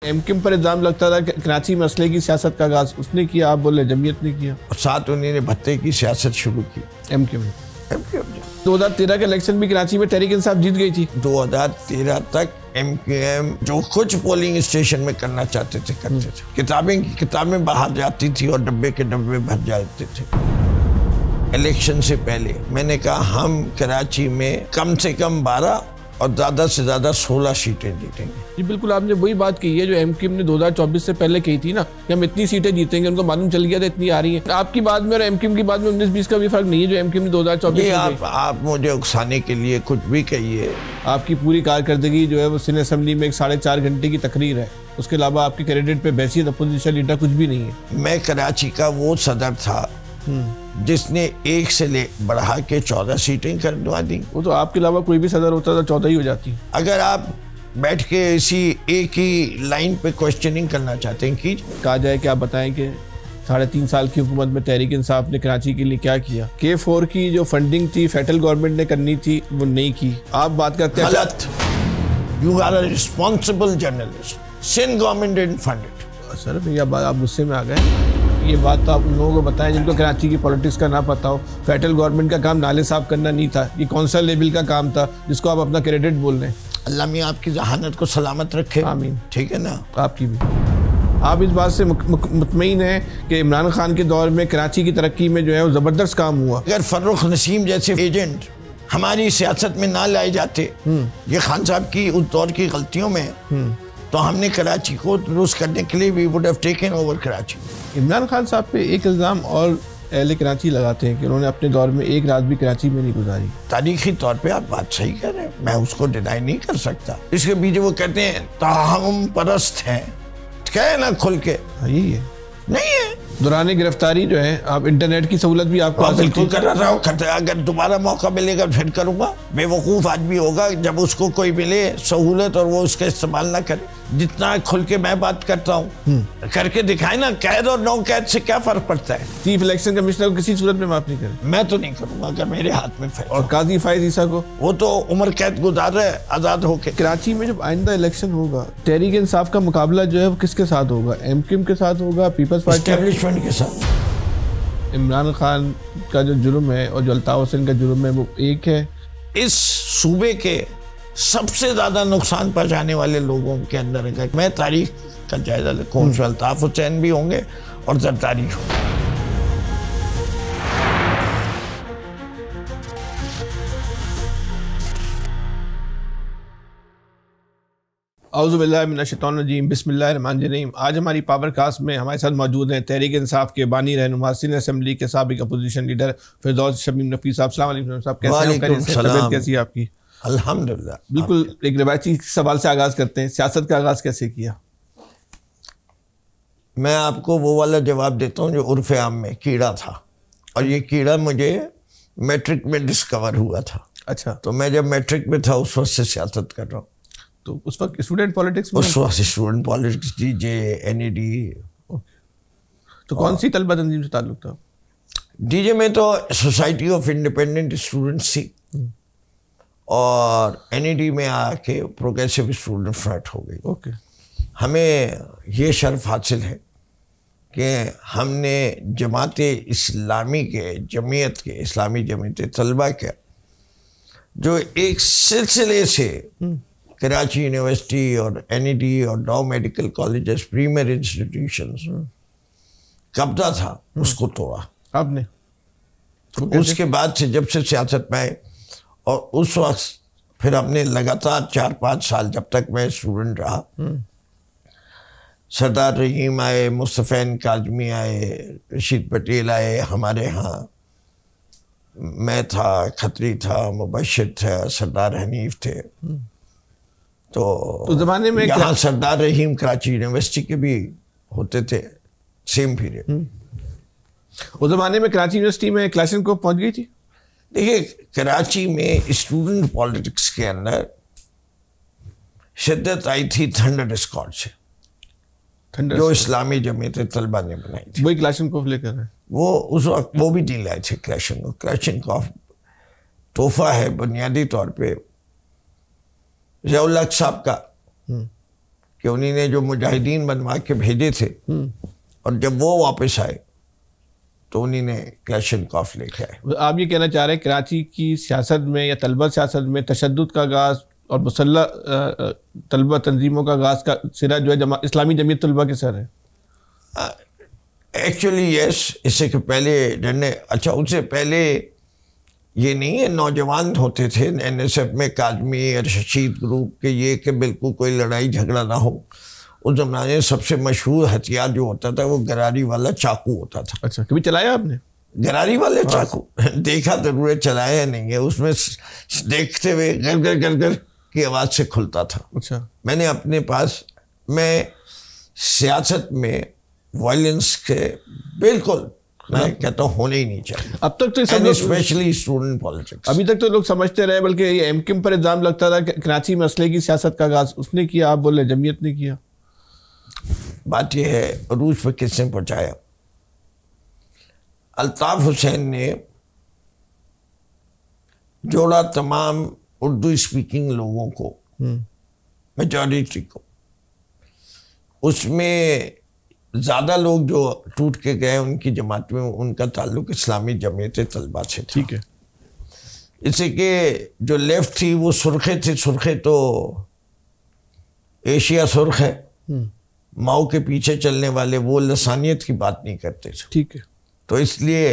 MQM पर इल्जाम लगता था कि कराची में असले की सियासत का आगाज उसने किया, आप बोले जमीयत ने किया, और साथ उन्होंने भत्ते की सियासत शुरू की। एमक्यूएम 2013 के इलेक्शन भी कराची में तहरीक इंसाफ जीत गई थी। 2013 तक एमक्यूएम जो कुछ पोलिंग स्टेशन में करना चाहते थे करते थे। किताबें की किताबें बाहर जाती थी और डब्बे के डब्बे भर जाते थे। इलेक्शन से पहले मैंने कहा हम कराची में कम से कम 12 और ज़्यादा से ज़्यादा 16 सीटें जीतेंगे। जी बिल्कुल, आपने वही बात की है जो एमक्यूएम ने 2024 से पहले कही थी ना कि हम इतनी सीटें जीतेंगे, उनको मालूम चल गया था इतनी आ रही है। आपकी बात में और एमक्यूएम की बात में 19-20 का भी फर्क नहीं है जो एमक्यूएम ने 2024 में। आप मुझे उकसाने के लिए कुछ भी कहिए। आपकी पूरी कारकर्दगी जो है वो सिने असेंबली में एक 4.5 घंटे की तकरीर है, उसके अलावा आपके कैंडिडेट पे बैसियत अपोजिशन लीडर कुछ भी नहीं है। मैं कराची का वो सदर था जिसने 1 से बढ़ा के 14 सीटें करवा दी। वो तो आपके अलावा कोई भी सदर होता तो 14 ही हो जाती। अगर आप बैठ के इसी एक ही लाइन पे क्वेश्चनिंग करना चाहते हैं कि कहा जाए कि आप बताएं कि 3.5 साल की हुकूमत में तहरीक इंसाफ ने कराची के लिए क्या किया। K4 की जो फंडिंग थी फेडरल गवर्नमेंट ने करनी थी वो नहीं की। आप बात करते हैं गलत। You are a responsible journalist. Sindh government didn't fund it. Sir भैया आप गुस्से में आ गए। ये बात तो आप उन लोगों को बताएं जिनको कराची की पॉलिटिक्स का ना पता हो। फेडरल गवर्नमेंट का काम नाले साफ करना नहीं था, ये कौंसल लेवल का काम था जिसको आप अपना क्रेडिट बोल रहे हैं। अल्लाह मियां आपकी जहानत को सलामत रखे। आमीन। ठीक है ना। आपकी भी। आप इस बात से मुतमईन हैं कि इमरान खान के दौर में कराची की तरक्की में जो है वो ज़बरदस्त काम हुआ। अगर फर्रुख नसीम जैसे एजेंट हमारी सियासत में ना लाए जाते, ये खान साहब की उस दौर की गलतियों में, तो हमने कराची को दुरुस्त करने के लिए we would have taken over Karachi. Imran Khan साहब पे एक इल्ज़ाम और अहले कराची लगाते हैं कि उन्होंने अपने दौर में एक रात भी कराची में नहीं गुजारी। तारीखी तौर पे आप बात सही कह रहे हैं, मैं उसको डिनाई नहीं कर सकता। इसके पीछे वो कहते हैं ताहम परस्त हैं, कहे ना खुल के। यही है। नहीं है। दौरान गिरफ्तारी जो है आप इंटरनेट की सहूलत भी आपको बिल्कुल कर रहा हूँ। अगर दोबारा मौका मिलेगा फिर करूँगा। बेवकूफ़ आदमी होगा जब उसको कोई मिले सहूलत और वो उसका इस्तेमाल ना करे। जितना खुल के मैं बात करता हूँ करके दिखाए ना। कैद और नो कैद से क्या फर्क पड़ता है। चीफ इलेक्शन कमिश्नर को किसी सूरत में माफ नहीं करे। मैं तो नहीं करूँगा अगर मेरे हाथ में फैसला। और काजी फायज ईसा को वो तो उम्र कैद गुजार रहे आज़ाद होके। कराची में जब आइंदा इलेक्शन होगा तहरीक इंसाफ का मुकाबला जो है वो किसके साथ होगा? एमक्यूएम के साथ होगा, पीपल्स पार्टी के साथ। इमरान खान का जो जुर्म है और जो अल्ताफ हुसैन का जुर्म है वो एक है। इस सूबे के सबसे ज्यादा नुकसान पहुंचाने वाले लोगों के अंदर है। मैं तारीख का जायजा कौन से अल्ताफ हुसैन भी होंगे और जरदारी होंगे। औज़ुबिल्लाहिमिनश्शैतानिर्रजीम बिस्मिल्लाहिर्रहमानिर्रहीम। आज हमारी पावर कास्ट में हमारे साथ मौजूद हैं तहरीक इंसाफ के बानी रहनुमा सिंध असेंबली के साबिक़ अपोजिशन लीडर फिरदौस शमीम नफ़ी साहब। अस्सलाम वालेकुम साहब, कैसी है आपकी? अल्हम्दुलिल्लाह। बिल्कुल एक रिवायती सवाल से आगाज़ करते हैं, सियासत का आगाज़ कैसे किया? मैं आपको वो वाला जवाब देता हूँ जो उर्फ़ आम में कीड़ा था, और ये कीड़ा मुझे मैट्रिक में डिस्कवर हुआ था। अच्छा। तो मैं जब मैट्रिक में था उस वक्त से सियासत कर रहा हूँ। तो उस वक्त स्टूडेंट पॉलिटिक्स में? उस वक्त स्टूडेंट पॉलिटिक्स, DJ, NED। तो कौन सी तलबा तंजीम से ताल्लुक था? DJ में तो सोसाइटी ऑफ इंडिपेंडेंट स्टूडेंट्स थी, और NED में आके प्रोग्रेसिव स्टूडेंट फ्रंट हो गई। ओके। हमें ये शर्फ हासिल है कि हमने जमात इस्लामी के जमीयत के इस्लामी जमीयत तलबा के जो एक सिलसिले से कराची यूनिवर्सिटी और NED और डॉ मेडिकल कॉलेजेस प्रीमियर इंस्टीट्यूशंस कब्जा था उसको तोड़ा आपने। उसके बाद से जब से सियासत में आए, और उस वक्त फिर हमने लगातार 4-5 साल जब तक मैं स्टूडेंट रहा, सरदार रहीम आए, मुस्तफ़ैन काज़मी आए, रशीद पटेल आए हमारे यहाँ, मैं था, खत्री था, मुबशिर था, सरदार हनीफ थे। तो ज़माने में यहाँ सरदार रहीम कराची यूनिवर्सिटी के भी होते थे सेम पीरियड। उस ज़माने में कराची यूनिवर्सिटी में क्लाशनकोव पहुँच गई थी। देखिए कराची में स्टूडेंट पॉलिटिक्स के अंदर शिद्दत आई थी थंडर स्क्वाड से, जो इस्लामी जमीयत तलबा ने बनाई थी। वही क्लाशनकोव लेकर है। वो उस वक्त वो भी नहीं लाए थे क्लाशनकोव तोहफा है बुनियादी तौर पे ज़ियाउल हक साहब का, कि उन्होंने जो मुजाहिदीन बनवा के भेजे थे और जब वो वापस आए तो उन्होंने क्लैशनकॉफ लेके आए। आप ये कहना चाह रहे हैं कराची की सियासत में या तलबा सियासत में तशद्दुद का आगाज़ और मुसल्लह तलबा तंजीमों का आगाज़ का सिरा जो है इस्लामी जमीयत तलबा के सर है? एक्चुअली यस, इससे के पहले अच्छा उससे पहले ये नहीं है, नौजवान होते थे NSF में काजमी और रशीद ग्रुप के, ये कि बिल्कुल कोई लड़ाई झगड़ा ना हो। उस ज़माने में सबसे मशहूर हथियार जो होता था वो गरारी वाला चाकू होता था। अच्छा, कभी चलाया आपने गरारी वाले चाकू? देखा जरूर है, चलाया नहीं है। उसमें देखते हुए गर गर गर गर की आवाज़ से खुलता था। अच्छा, मैंने अपने पास, मैं सियासत में वायलेंस के बिल्कुल मैं कहता हूँ होने ही नहीं चाहिए। अब तक तो स्पेशली स्टूडेंट पॉलिटिक्स, अभी तक तो लोग समझते रहे, बल्कि ये MKM पर इल्जाम लगता था कि कराची मसले की सियासत का आगाज उसने किया, आप बोल रहे जमीयत ने किया। बात यह है अरूज पर किसने पहुंचाया? अल्ताफ हुसैन ने जोड़ा तमाम उर्दू स्पीकिंग लोगों को, मेजॉरिटी को। उसमें ज़्यादा लोग जो टूट के गए उनकी जमात में, उनका ताल्लुक इस्लामी जमीयत तलबा से था। ठीक है। इससे कि जो लेफ्ट थी वो सुर्खे थे, सुर्खे तो एशिया सुर्ख है, माओ के पीछे चलने वाले, वो लसानियत की बात नहीं करते थे। ठीक है। तो इसलिए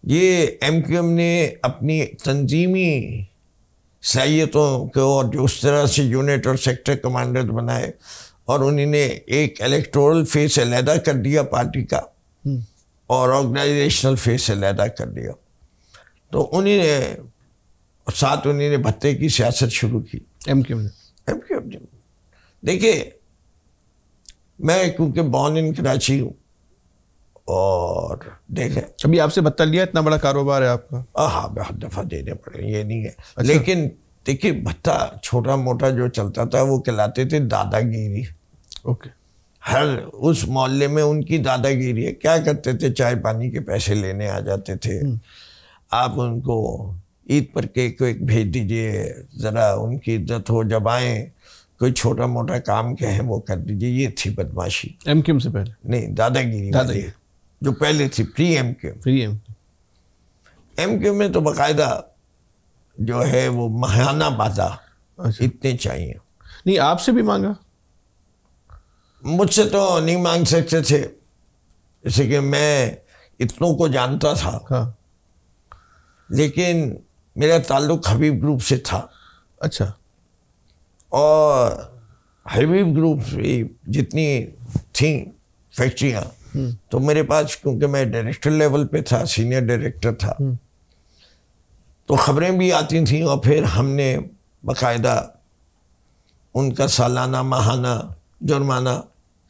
ये MKM ने अपनी तंजीमी सलाहियतों को और जो उस तरह से यूनिट और सेक्टर कमांडर बनाए और उन्होंने एक इलेक्टोरल फेस अलहदा कर दिया पार्टी का और ऑर्गेनाइजेशनल फेस अलहदा कर दिया। तो उन्होंने साथ उन्होंने भत्ते की सियासत शुरू की MKM ने। देखिए, मैं क्योंकि बॉर्न इन कराची हूँ और देखें, अभी आपसे भत्ता लिया, इतना बड़ा कारोबार है आपका। हाँ, बहुत दफ़ा देने पड़े, ये नहीं है। अच्छा। लेकिन देखिए, भत्ता छोटा मोटा जो चलता था वो कहलाते थे दादागिरी। ओके। हर उस मोहल्ले में उनकी दादागिरी है। क्या करते थे, चाय पानी के पैसे लेने आ जाते थे। आप उनको ईद पर केक वेक भेज दीजिए, ज़रा उनकी इज्जत हो, जब आए कोई छोटा मोटा काम कहें वो कर दीजिए। ये थी बदमाशी। MKM से पहले नहीं, दादागिरी जो पहले थी, प्री MKM। MKM में तो बाकायदा जो है वो महाना बाजा। अच्छा। इतने चाहिए। नहीं, आपसे भी मांगा? मुझसे तो नहीं मांग सकते थे, जैसे कि मैं इतनों को जानता था। हाँ। लेकिन मेरा ताल्लुक हबीब ग्रुप से था। अच्छा। और हबीब ग्रुप जितनी थी फैक्ट्रियाँ, तो मेरे पास, क्योंकि मैं डायरेक्टर लेवल पे था, सीनियर डायरेक्टर था, तो खबरें भी आती थीं और फिर हमने बाकायदा उनका सालाना माहाना जुर्माना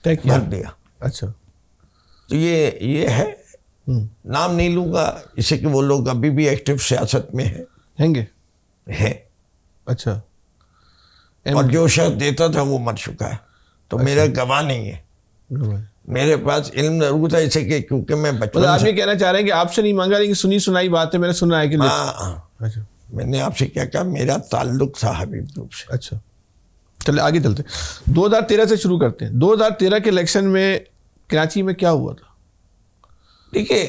भर दिया। अच्छा। तो ये है, नाम नहीं लूँगा, इससे कि वो लोग अभी भी एक्टिव सियासत में हैं। अच्छा। और जो शख्स देता था वो मर चुका है, तो अच्छा। मेरा गवाह नहीं है। मेरे पास इल्म जरूर था, इसे कि क्योंकि मैं बचपन आप ये कहना चाह रहे हैं कि आपसे नहीं मांगा, लेकिन सुनी सुनाई बात है, मैंने सुना है कि अच्छा। मैंने आपसे क्या कहा, मेरा ताल्लुक था हबीब ग्रुप से। अच्छा, चले आगे चलते। 2013 से शुरू करते हैं। 2013 के इलेक्शन में कराची में क्या हुआ था? देखिए,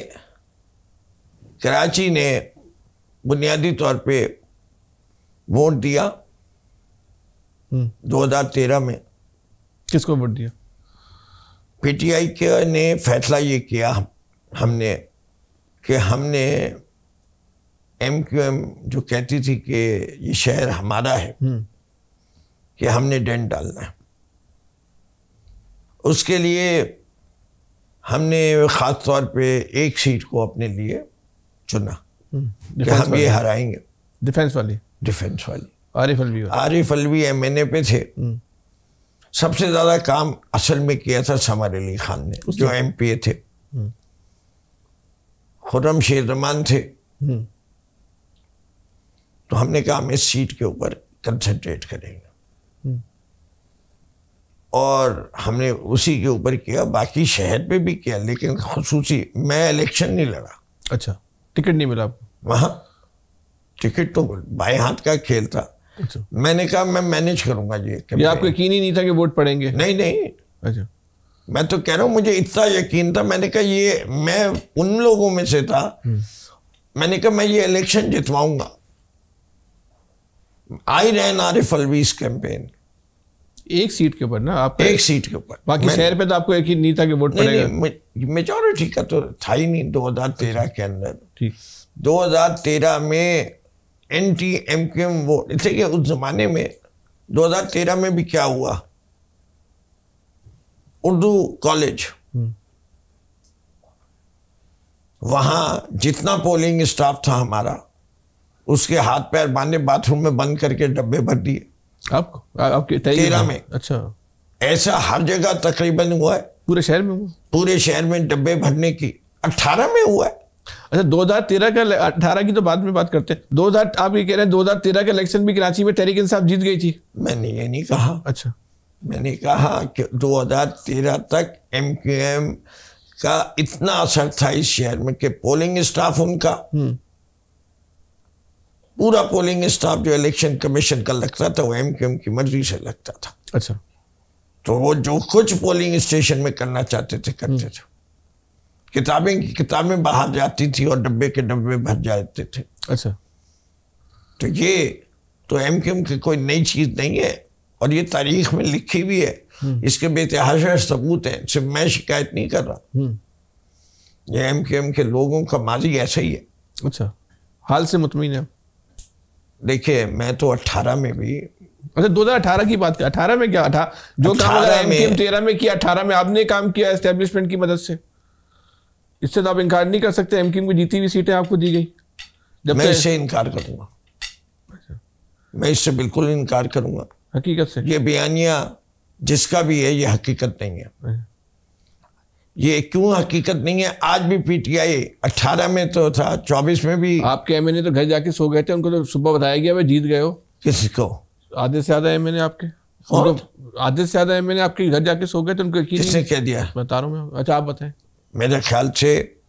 कराची ने बुनियादी तौर पे वोट दिया 2013 में। किसको वोट दिया? PTI के ने फैसला ये किया हमने MQM जो कहती थी कि ये शहर हमारा है, कि हमने डेंट डालना है। उसके लिए हमने ख़ास तौर पे एक सीट को अपने लिए चुना कि हम ये हराएंगे। डिफेंस वाली आरिफ अलवी MNA पे थे। सबसे ज़्यादा काम असल में किया था समर अली खान ने, जो MPA थे। खुर्रम शेर रमान थे। तो हमने कहा हम इस सीट के ऊपर कंसंट्रेट करेंगे, और हमने उसी के ऊपर किया। बाकी शहर पे भी किया, लेकिन खुसूसी मैं इलेक्शन नहीं लड़ा। अच्छा, टिकट नहीं मिला आपको? वहाँ टिकट तो बाएं हाथ का खेल था। अच्छा। मैंने कहा मैं मैनेज करूंगा ये आपको यकीन ही नहीं था कि वोट पड़ेंगे? नहीं। अच्छा। मैं तो कह रहा हूँ मुझे इतना यकीन था, मैंने कहा ये मैं उन लोगों में से था, मैंने कहा मैं ये इलेक्शन जितवाऊंगा। आई रैन आरिफ अलवीज कैंपेन, एक सीट के ऊपर ना आपका? एक सीट के ऊपर। बाकी शहर पे तो आपको यकीन नहीं था कि वोट पड़ेगा? नहीं, मेजॉरिटी का तो था ही नहीं 2013 के अंदर। ठीक। 2013 में एंटी एमक्यूएम वोट, देखिए उस जमाने में 2013 में भी क्या हुआ, उर्दू कॉलेज, वहां जितना पोलिंग स्टाफ था हमारा, उसके हाथ पैर बांधे बाथरूम में बंद करके डब्बे भर दिए। आपके 13 में? अच्छा। ऐसा हर जगह तकरीबन हुआ है, पूरे शहर में हुआ? पूरे शहर में डब्बे भरने की। 18 में हुआ है। अच्छा, 2013 का, 18 की तो बाद में बात करते हैं। 2000 आप ये कह रहे हैं 2013 का इलेक्शन भी कराची में तहरीक इंसाफ जीत गई थी? मैंने ये नहीं कहा। अच्छा। मैंने कहा कि 2013 तक एमक्यूएम का इतना असर था इस शहर में कि पोलिंग स्टाफ उनका, पूरा पोलिंग स्टाफ जो इलेक्शन कमीशन का लगता था वो एमक्यूएम की मर्जी से लगता था। अच्छा। तो वो जो कुछ पोलिंग स्टेशन में करना चाहते थे करते थे। किताबें की किताबें बाहर जाती थी और डब्बे के डब्बे भर जाते थे। अच्छा। तो ये तो एमक्यूएम की कोई नई चीज नहीं है और ये तारीख में लिखी भी है, इसके बेतहाशा सबूत हैं। सिर्फ मैं शिकायत नहीं कर रहा, ये एमक्यूएम के लोगों का माजी ऐसा ही है। अच्छा, हाल से मुतमईन है? देखिए मैं तो 18 में भी, अच्छा 2018 की बात कर, 18 में क्या था जो काम अगर एमक्यूएम 13 में किया, 18 में आपने काम किया एस्टेब्लिशमेंट की मदद से, इससे तो आप इनकार नहीं कर सकते। एमक्यूएम की जीती हुई सीटें आपको दी गई। जब मैं इससे इनकार करूंगा, मैं इससे बिल्कुल इनकार करूंगा। हकीकत से ये बयानिया जिसका भी है ये हकीकत नहीं है। ये क्यों हकीकत नहीं है? आज भी पीटीआई 18 में तो था, 24 में भी। आपके एमएनए तो घर जाके सो गए थे, उनको तो सुबह बताया गया भाई जीत गए हो। किसको? आधे से ज्यादा एमएनए आपके, आधे से ज्यादा एमएनए आपके घर जाके सो गए थे, उनको यकीन? किसने कह दिया? बता रहा हूँ मैं। अच्छा आप बताएं। मेरे ख्याल से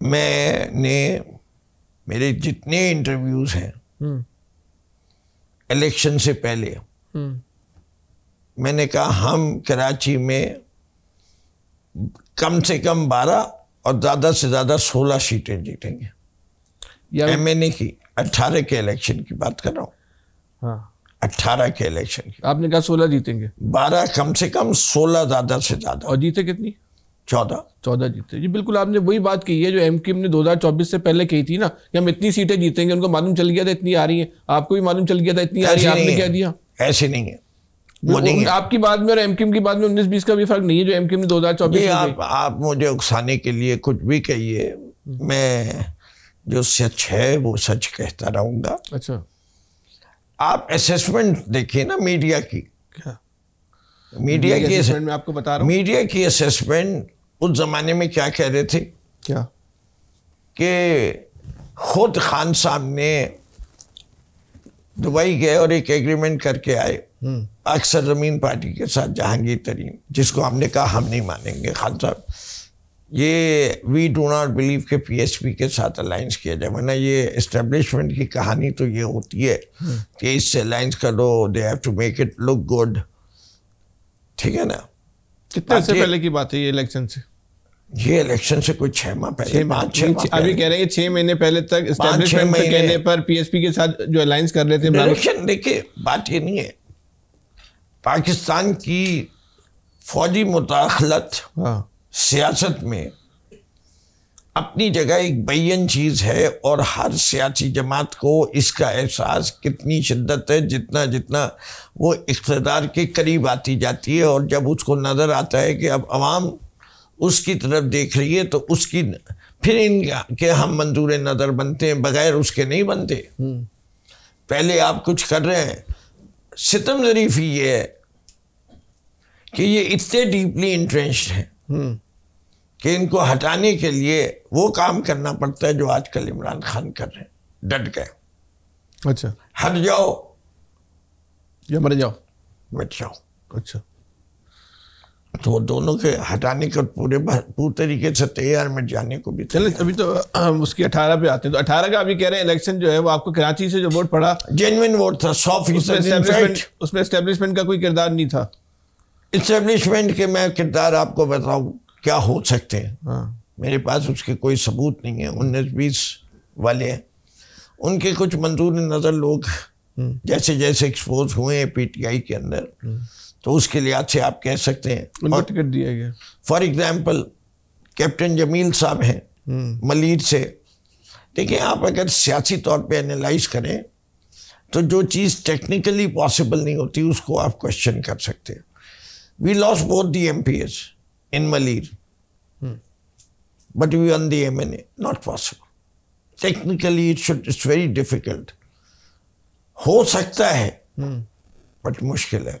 मैंने मेरे जितने इंटरव्यूज हैं इलेक्शन से पहले, मैंने कहा हम कराची में कम से कम 12 और ज्यादा से ज्यादा 16 सीटें जीतेंगे। एमएनए की 18 के इलेक्शन की बात कर रहा हूँ। हाँ। 18 के इलेक्शन की आपने कहा 16 जीतेंगे? 12 कम से कम, 16 ज्यादा से ज्यादा। और जीते कितनी? 14 जीते जी। बिल्कुल आपने वही बात की है जो एमक्यूएम ने 2024 से पहले कही थी ना कि हम इतनी सीटें जीतेंगे। उनको मालूम चल गया था इतनी आ रही है, आपको भी मालूम चल गया था इतनी आ रही है, आपने कह दिया। ऐसे नहीं है, वो नहीं है। आपकी बात में और एमक्यूएम की बात में 19-20 का भी फर्क नहीं है जो एमक्यूएम ने 2024 में। आप मुझे उकसाने के लिए कुछ भी कहिए, मैं जो सच है वो सच कहता रहूंगा। अच्छा, आप असेसमेंट देखिए ना मीडिया की। क्या मीडिया की असेसमेंट में आपको बता रहा हूँ। मीडिया की असेसमेंट उस जमाने में क्या कह रहे थे? क्या? कि खुद खान साहब ने दुबई गए और एक एग्रीमेंट करके आए अक्सर जमीन पार्टी के साथ, जहांगीर तरीन, जिसको हमने कहा हम नहीं मानेंगे खान साहब, ये वी डू नॉट बिलीव के पीएसपी के साथ अलायंस किया जाए, वरना ये एस्टेब्लिशमेंट की कहानी तो ये होती है कि इससे अलायंस करो, they have to make it look good. ठीक है ना? कितने से पहले की बात है ये इलेक्शन से? ये इलेक्शन से कोई 6 माह पहले, 5-6 माह अभी कह रहे हैं 6 महीने पहले तक एस्टेब्लिशमेंट के कहने पर पीएसपी के साथ जो अलायंस कर रहे थे। इलेक्शन देखिए बात ये नहीं है, पाकिस्तान की फौजी मुदाखलत सियासत में अपनी जगह एक बैयन चीज़ है और हर सियासी जमात को इसका एहसास कितनी शिद्दत है जितना जितना वो इक़्तिदार के करीब आती जाती है, और जब उसको नज़र आता है कि अब अवाम उसकी तरफ देख रही है तो उसकी फिर इनके हम मंजूर नज़र बनते हैं, बगैर उसके नहीं बनते। पहले आप कुछ कर रहे हैं, सितम ज़रीफ़ी ये है कि ये इतने डीपली इंट्रेंच्ड हैं कि इनको हटाने के लिए वो काम करना पड़ता है जो आजकल इमरान खान कर रहे हैं, डट गए। अच्छा, हट जाओ या मर जाओ। मिट जाओ। अच्छा, तो दोनों के हटाने का पूरे तरीके से तैयार में जाने को भी। चले अभी तो उसकी 18 पे आते हैं, तो 18 का अभी कह रहे हैं इलेक्शन जो है वो आपको कराची से जो वोट पड़ा जेन्युइन वोट था 100%। उसमें एस्टेब्लिशमेंट का कोई किरदार नहीं था। एस्टेब्लिशमेंट के मैं किरदार आपको बताऊं क्या हो सकते हैं, हाँ। मेरे पास उसके कोई सबूत नहीं है। 19-20 वाले हैं, उनके कुछ मंजूर नज़र लोग जैसे जैसे एक्सपोज हुए हैं पीटीआई के अंदर, तो उसके लिहाज से आप कह सकते हैं उनको टिकट दिया गया। फॉर एग्जाम्पल कैप्टन जमील साहब हैं मलीर से। देखिए, आप अगर सियासी तौर पे एनालाइज करें तो जो चीज़ टेक्निकली पॉसिबल नहीं होती उसको आप क्वेश्चन कर सकते हैं। We lost both the MPs in Malir but we won the MNA, not possible technically. It's very difficult. हो सकता है बट मुश्किल है,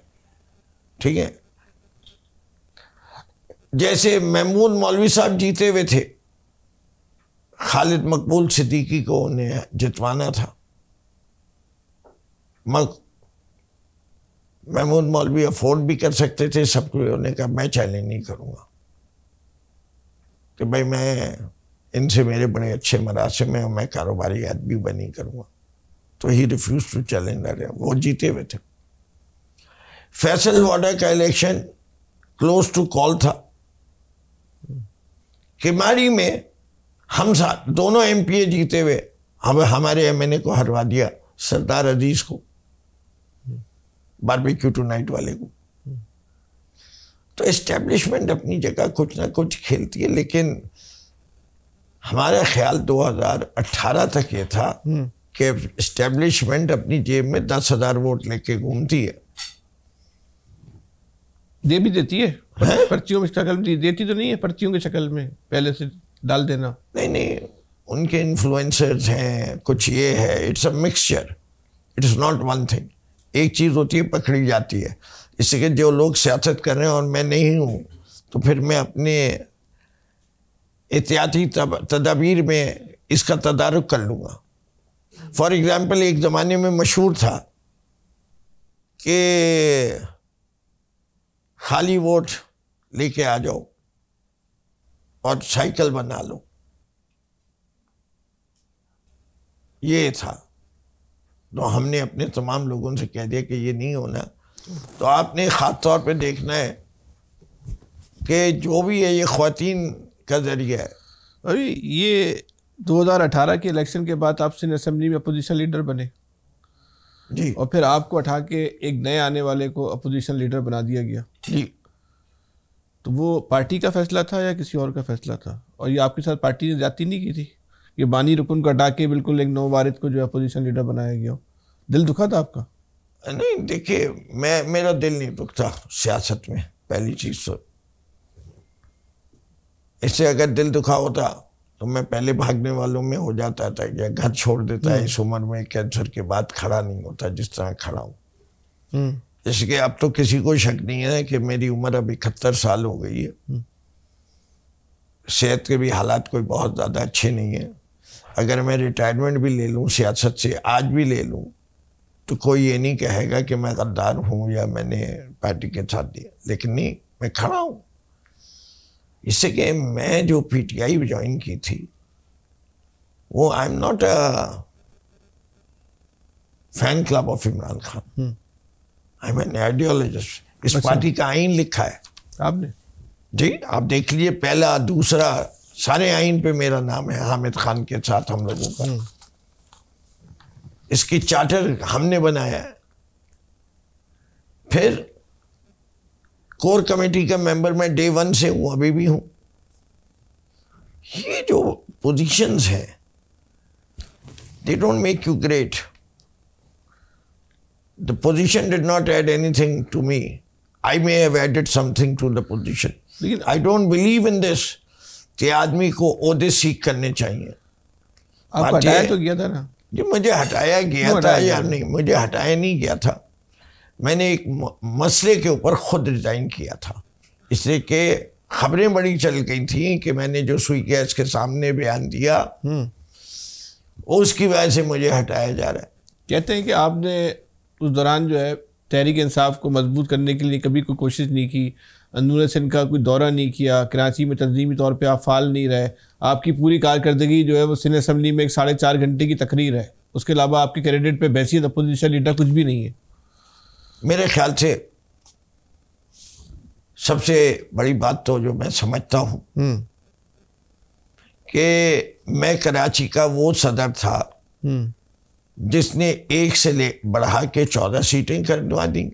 ठीक है। जैसे महमूद मौलवी साहब जीते हुए थे, खालिद मकबूल सिद्दीकी को उन्हें जितवाना था। महमूद मौलवी अफोर्ड भी कर सकते थे सबको, उन्होंने कहा मैं चैलेंज नहीं करूंगा कि भाई मैं इनसे मेरे बड़े अच्छे मरासिम हैं, मैं कारोबारी आदमी बनी करूंगा। तो ही रिफ्यूज टू चैलेंज, वो जीते हुए थे। फैसल वाडा का इलेक्शन क्लोज टू कॉल था। किमाड़ी में हम साथ दोनों MPA जीते हुए हमारे MNA को हरवा दिया, सरदार अजीज को, बारबेक्यू टू नाइट वाले को। तो एस्टेब्लिशमेंट अपनी जगह कुछ ना कुछ खेलती है, लेकिन हमारा ख्याल 2018 तक ये था कि एस्टेब्लिशमेंट अपनी जेब में 10,000 वोट लेके घूमती है। दे भी देती है पर्चियों में शक्ल में, देती तो नहीं है पर्चियों की शक्ल में, पहले से डाल देना। नहीं, उनके इन्फ्लुएंसर्स हैं, कुछ ये है, it's a mixture, it is not one thing. एक चीज़ होती है पकड़ी जाती है, इसलिए जो लोग सियासत कर रहे हैं और मैं नहीं हूँ, तो फिर मैं अपने एहतियाती तदाबीर में इसका तदारुक कर लूँगा। फॉर एग्जाम्पल, एक ज़माने में मशहूर था कि खाली वोट लेके आ जाओ और साइकिल बना लो, ये था। तो हमने अपने तमाम लोगों से कह दिया कि ये नहीं होना। तो आपने ख़ास तौर पे देखना है कि जो भी है ये ख़वातीन का ज़रिया है। अभी ये 2018 के इलेक्शन के बाद आप सिंध असेंबली में अपोजिशन लीडर बने जी, और फिर आपको हटा के एक नए आने वाले को अपोजिशन लीडर बना दिया गया जी। तो वो पार्टी का फैसला था या किसी और का फैसला था? और ये आपके साथ पार्टी ने जाती नहीं की थी कि बानी रुकन को हटा के बिल्कुल एक नौवारिद को जो अपोजिशन लीडर बनाया गया? दिल दुखा था आपका? नहीं, देखिए, मेरा दिल नहीं दुखता सियासत में, पहली चीज़ तो। इससे अगर दिल दुखा होता तो मैं पहले भागने वालों में हो जाता था या घर छोड़ देता है इस उम्र में, कैंसर के बाद खड़ा नहीं होता जिस तरह खड़ा हूँ। जैसे कि अब तो किसी को शक नहीं है कि मेरी उम्र अब 71 साल हो गई है। सेहत के भी हालात कोई बहुत ज़्यादा अच्छे नहीं है। अगर मैं रिटायरमेंट भी ले लूँ सियासत से, आज भी ले लूँ, तो कोई ये नहीं कहेगा कि मैं गद्दार हूँ या मैंने पार्टी के साथ दिया। लेकिन नहीं, मैं खड़ा हूँ। इससे कि मैं जो PTI ज्वाइन की थी वो I am not a fan club of Imran Khan, I am an ideologist. इस पार्टी का आइन लिखा है आपने? जी, आप देख लीजिए, पहला दूसरा सारे आइन पे मेरा नाम है, हामिद खान के साथ हम लोगों का। इसकी चार्टर हमने बनाया है। फिर कोर कमेटी का मेंबर मैं डे 1 से हूं, अभी भी हूं। ये जो पोजीशंस हैं, they don't make you great. The position did not add anything to me, I may have added something to the position. लेकिन I don't believe in this कि आदमी को ओहदे सीख करने चाहिए। आपको हटाया तो गया था ना? जी, मुझे हटाया गया था या नहीं? मुझे हटाया नहीं गया था। मैंने एक मसले के ऊपर खुद रिजाइन किया था, इसलिए कि खबरें बड़ी चल गई थी कि मैंने जो सुई गैस के सामने बयान दिया उसकी वजह से मुझे हटाया जा रहा है। कहते हैं कि आपने उस दौरान जो है तहरीक इंसाफ को मजबूत करने के लिए कभी कोई कोशिश नहीं की, अंदरूनी सिंध का कोई दौरा नहीं किया, कराची में तंजीमी तौर पे आप फाल नहीं रहे, आपकी पूरी कारकर्दगी जो है वो सिंध असम्बली में एक 4.5 घंटे की तकरीर है, उसके अलावा आपके कैंडिडेट पे बैसियत अपोजिशन लीडर कुछ भी नहीं है। मेरे ख्याल से सबसे बड़ी बात तो जो मैं समझता हूँ कि मैं कराची का वो सदर था जिसने 1 से बढ़ा के 14 सीटें करवा दी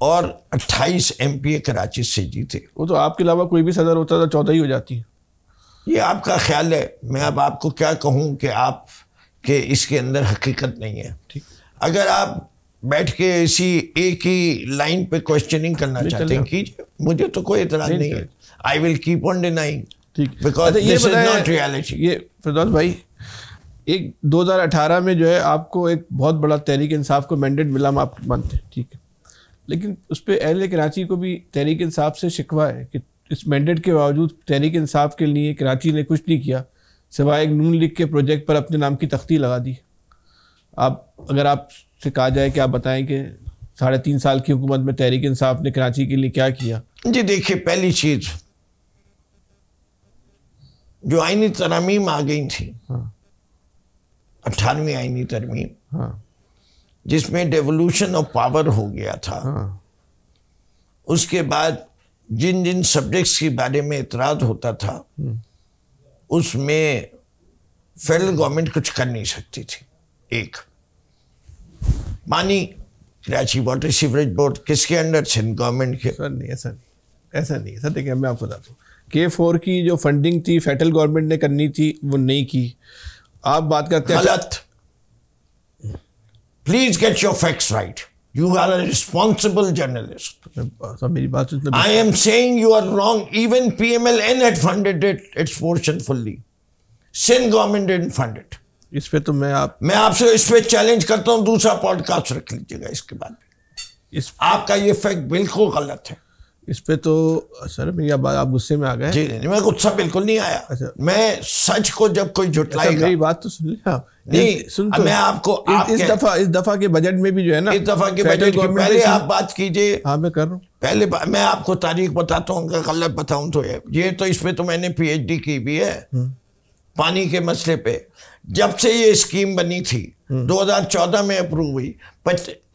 और 28 MP कराची से जीते। वो तो आपके अलावा कोई भी सदर होता था 14 ही हो जाती है। ये आपका ख्याल है, मैं अब आपको क्या कहूँ कि आप के इसके अंदर हकीकत नहीं है। ठीक, अगर आप बैठ के इसी एक ही लाइन पे क्वेश्चनिंग करना चाहते हैं कीजिए, मुझे तो कोई इतराज नहीं है। I will keep on denying because this is not reality. ये फिरदौस भाई, एक 2018 में जो है आपको एक बहुत बड़ा तहरीक इंसाफ को मैंडेट मिला, हम आप मानते हैं, ठीक है, लेकिन उस पर अहले कराची को भी तहरीक इंसाफ से शिकवा है कि इस मैंडेट के बावजूद तहरीक इंसाफ के लिए कराची ने कुछ नहीं किया सिवाय एक नून लीग के प्रोजेक्ट पर अपने नाम की तख्ती लगा दी। आप अगर आपसे कहा जाए कि आप बताएं कि 3.5 साल की हुकूमत में तहरीक इंसाफ ने कराची के लिए क्या किया? जी देखिए, पहली चीज जो आईनी तरमीम आ गई थी, 18वीं आईनी तरमीम, जिसमें डेवोल्यूशन ऑफ पावर हो गया था, उसके बाद जिन जिन सब्जेक्ट्स के बारे में इतराज होता था उसमें फेडरल गवर्नमेंट कुछ कर नहीं सकती थी। एक पानी, कराची वाटर सीवरेज बोर्ड किसके अंडर? सिंध गवर्नमेंट के। सर नहीं, ऐसा नहीं सर। देखिए मैं आपको बताता हूँ, K4 की जो फंडिंग थी फेडरल गवर्नमेंट ने करनी थी, वो नहीं की। आप बात करते हैं गलत। Please get your facts right. You are a responsible journalist. मेरी बात सुन, I am saying you are wrong. Even PMLN had funded its portion fully. Sindh government didn't fund it. इस पे तो मैं आपसे इस पे चैलेंज करता हूँ, दूसरा पॉडकास्ट रख लीजिएगा इसके बाद। आपका ये फैक्ट बिल्कुल गलत है। इस पे तो सर मेरी बात, आप गुस्से में आ गए। जी नहीं, मैं गुस्सा बिल्कुल नहीं आया। अच्छा, मैं सच को जब कोई झुटलाएगा। मेरी बात तो सुन लिया आप। नहीं सुन तो, मैं आपको इस दफा के बजट में भी जो है ना, इस दफा के बजट के पहले आप बात कीजिए। हाँ मैं कर रहा हूँ। पहले मैं आपको तारीख बताता हूँ, अगर गलत बताऊँ तो ये तो इस पे तो मैंने PhD की भी है, पानी के मसले पे। जब से ये स्कीम बनी थी 2014 में अप्रूव हुई,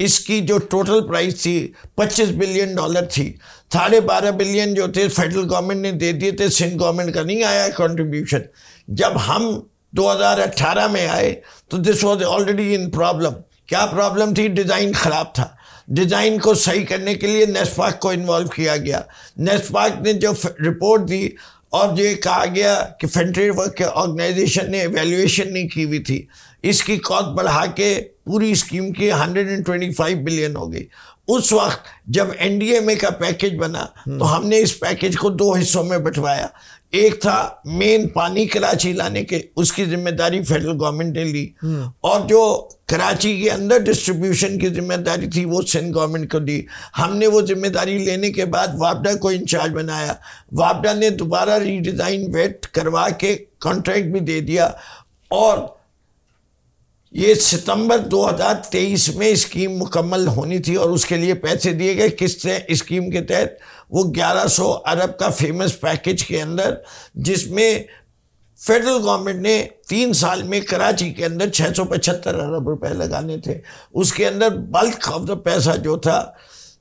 इसकी जो टोटल प्राइस थी $25 बिलियन थी। 12.5 बिलियन जो थे फेडरल गवर्नमेंट ने दे दिए थे, सिंध गवर्नमेंट का नहीं आया कंट्रीब्यूशन। जब हम 2018 में आए तो this was already in problem. क्या प्रॉब्लम थी? डिज़ाइन ख़राब था। डिज़ाइन को सही करने के लिए नेस्पाक को इन्वॉल्व किया गया। नेस्पाक ने जो रिपोर्ट दी और ये कहा गया कि फेडरल वर्क ऑर्गेनाइजेशन ने एवेल्युएशन नहीं की हुई थी, इसकी कॉस्ट बढ़ा के पूरी स्कीम की 125 बिलियन हो गई। उस वक्त जब NDMA का पैकेज बना तो हमने इस पैकेज को 2 हिस्सों में बंटवाया। एक था मेन पानी कराची लाने के, उसकी जिम्मेदारी फेडरल गवर्नमेंट ने ली, और जो कराची के अंदर डिस्ट्रीब्यूशन की जिम्मेदारी थी वो सिंध गवर्नमेंट को दी। हमने वो जिम्मेदारी लेने के बाद वापडा को इंचार्ज बनाया। वापडा ने दोबारा रीडिज़ाइन वेट करवा के कॉन्ट्रैक्ट भी दे दिया, और ये सितंबर 2023 में स्कीम मुकम्मल होनी थी और उसके लिए पैसे दिए गए। किससे? स्कीम के तहत वो 1100 अरब का फेमस पैकेज के अंदर, जिसमें फेडरल गवर्नमेंट ने 3 साल में कराची के अंदर 675 अरब रुपए लगाने थे। उसके अंदर बल्क ऑफ द पैसा जो था,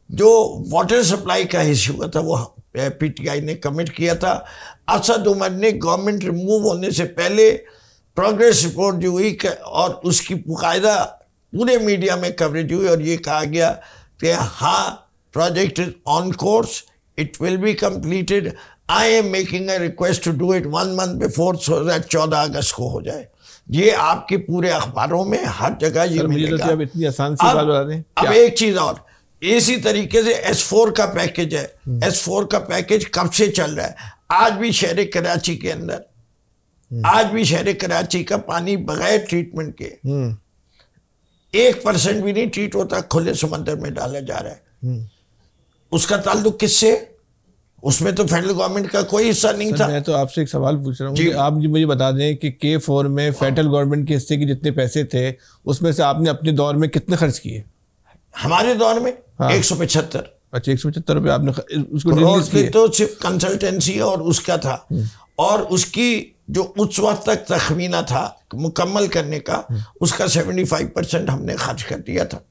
जो वाटर सप्लाई का हिस्सा हुआ था, वो PTI ने कमिट किया था। असद उमर ने गवर्नमेंट रिमूव होने से पहले प्रोग्रेस रिपोर्ट जो हुई और उसकी बाकायदा पूरे मीडिया में कवरेज हुई और ये कहा गया कि हाँ, project is on course, it will be completed. I am making a request to do it 1 month before, so that 14 अगस्त को हो जाए। ये आपके पूरे अखबारों में हर जगह ये मिलेगा। अब इतनी आसान सी बात बता दें। अब एक चीज और, इसी तरीके से S4 का पैकेज है। S4 का पैकेज कब से चल रहा है? आज भी शहर कराची के अंदर, आज भी शहर कराची का पानी बगैर ट्रीटमेंट के 1% भी नहीं ट्रीट होता, खुले समंदर में डाला जा रहा है। उसका ताल्लुक किससे? उसमें तो फेडरल गवर्नमेंट का कोई हिस्सा नहीं था। मैं तो आपसे एक सवाल पूछ रहा हूँ कि आप मुझे बता दें कि K4 में फेडरल गवर्नमेंट के हिस्से के जितने पैसे थे, उसमें से आपने अपने दौर में कितने खर्च किए? हमारे दौर में 175। अच्छा, 175 रुपये आपने उसको रिलीज किया? तो सिर्फ कंसल्टेंसी और उसका था, और उसकी जो उस वक्त तक तखमीना था मुकम्मल करने का, उसका 75% हमने खर्च कर दिया था।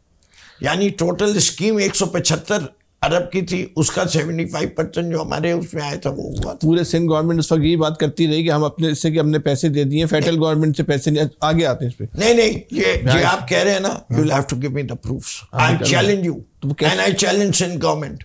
यानी टोटल स्कीम 175 अरब की थी, उसका 75% जो हमारे उसमें आया था वो हुआ था। पूरे सिंध गवर्नमेंट उस वक्त यही बात करती रही कि हम अपने इससे कि हमने पैसे दे दिए, फेडरल गवर्नमेंट से पैसे नहीं आगे आते हैं इस पे। नहीं, ये आप कह रहे हैं ना, you will have to give me the proofs. I challenge you and I challenge Sindh government.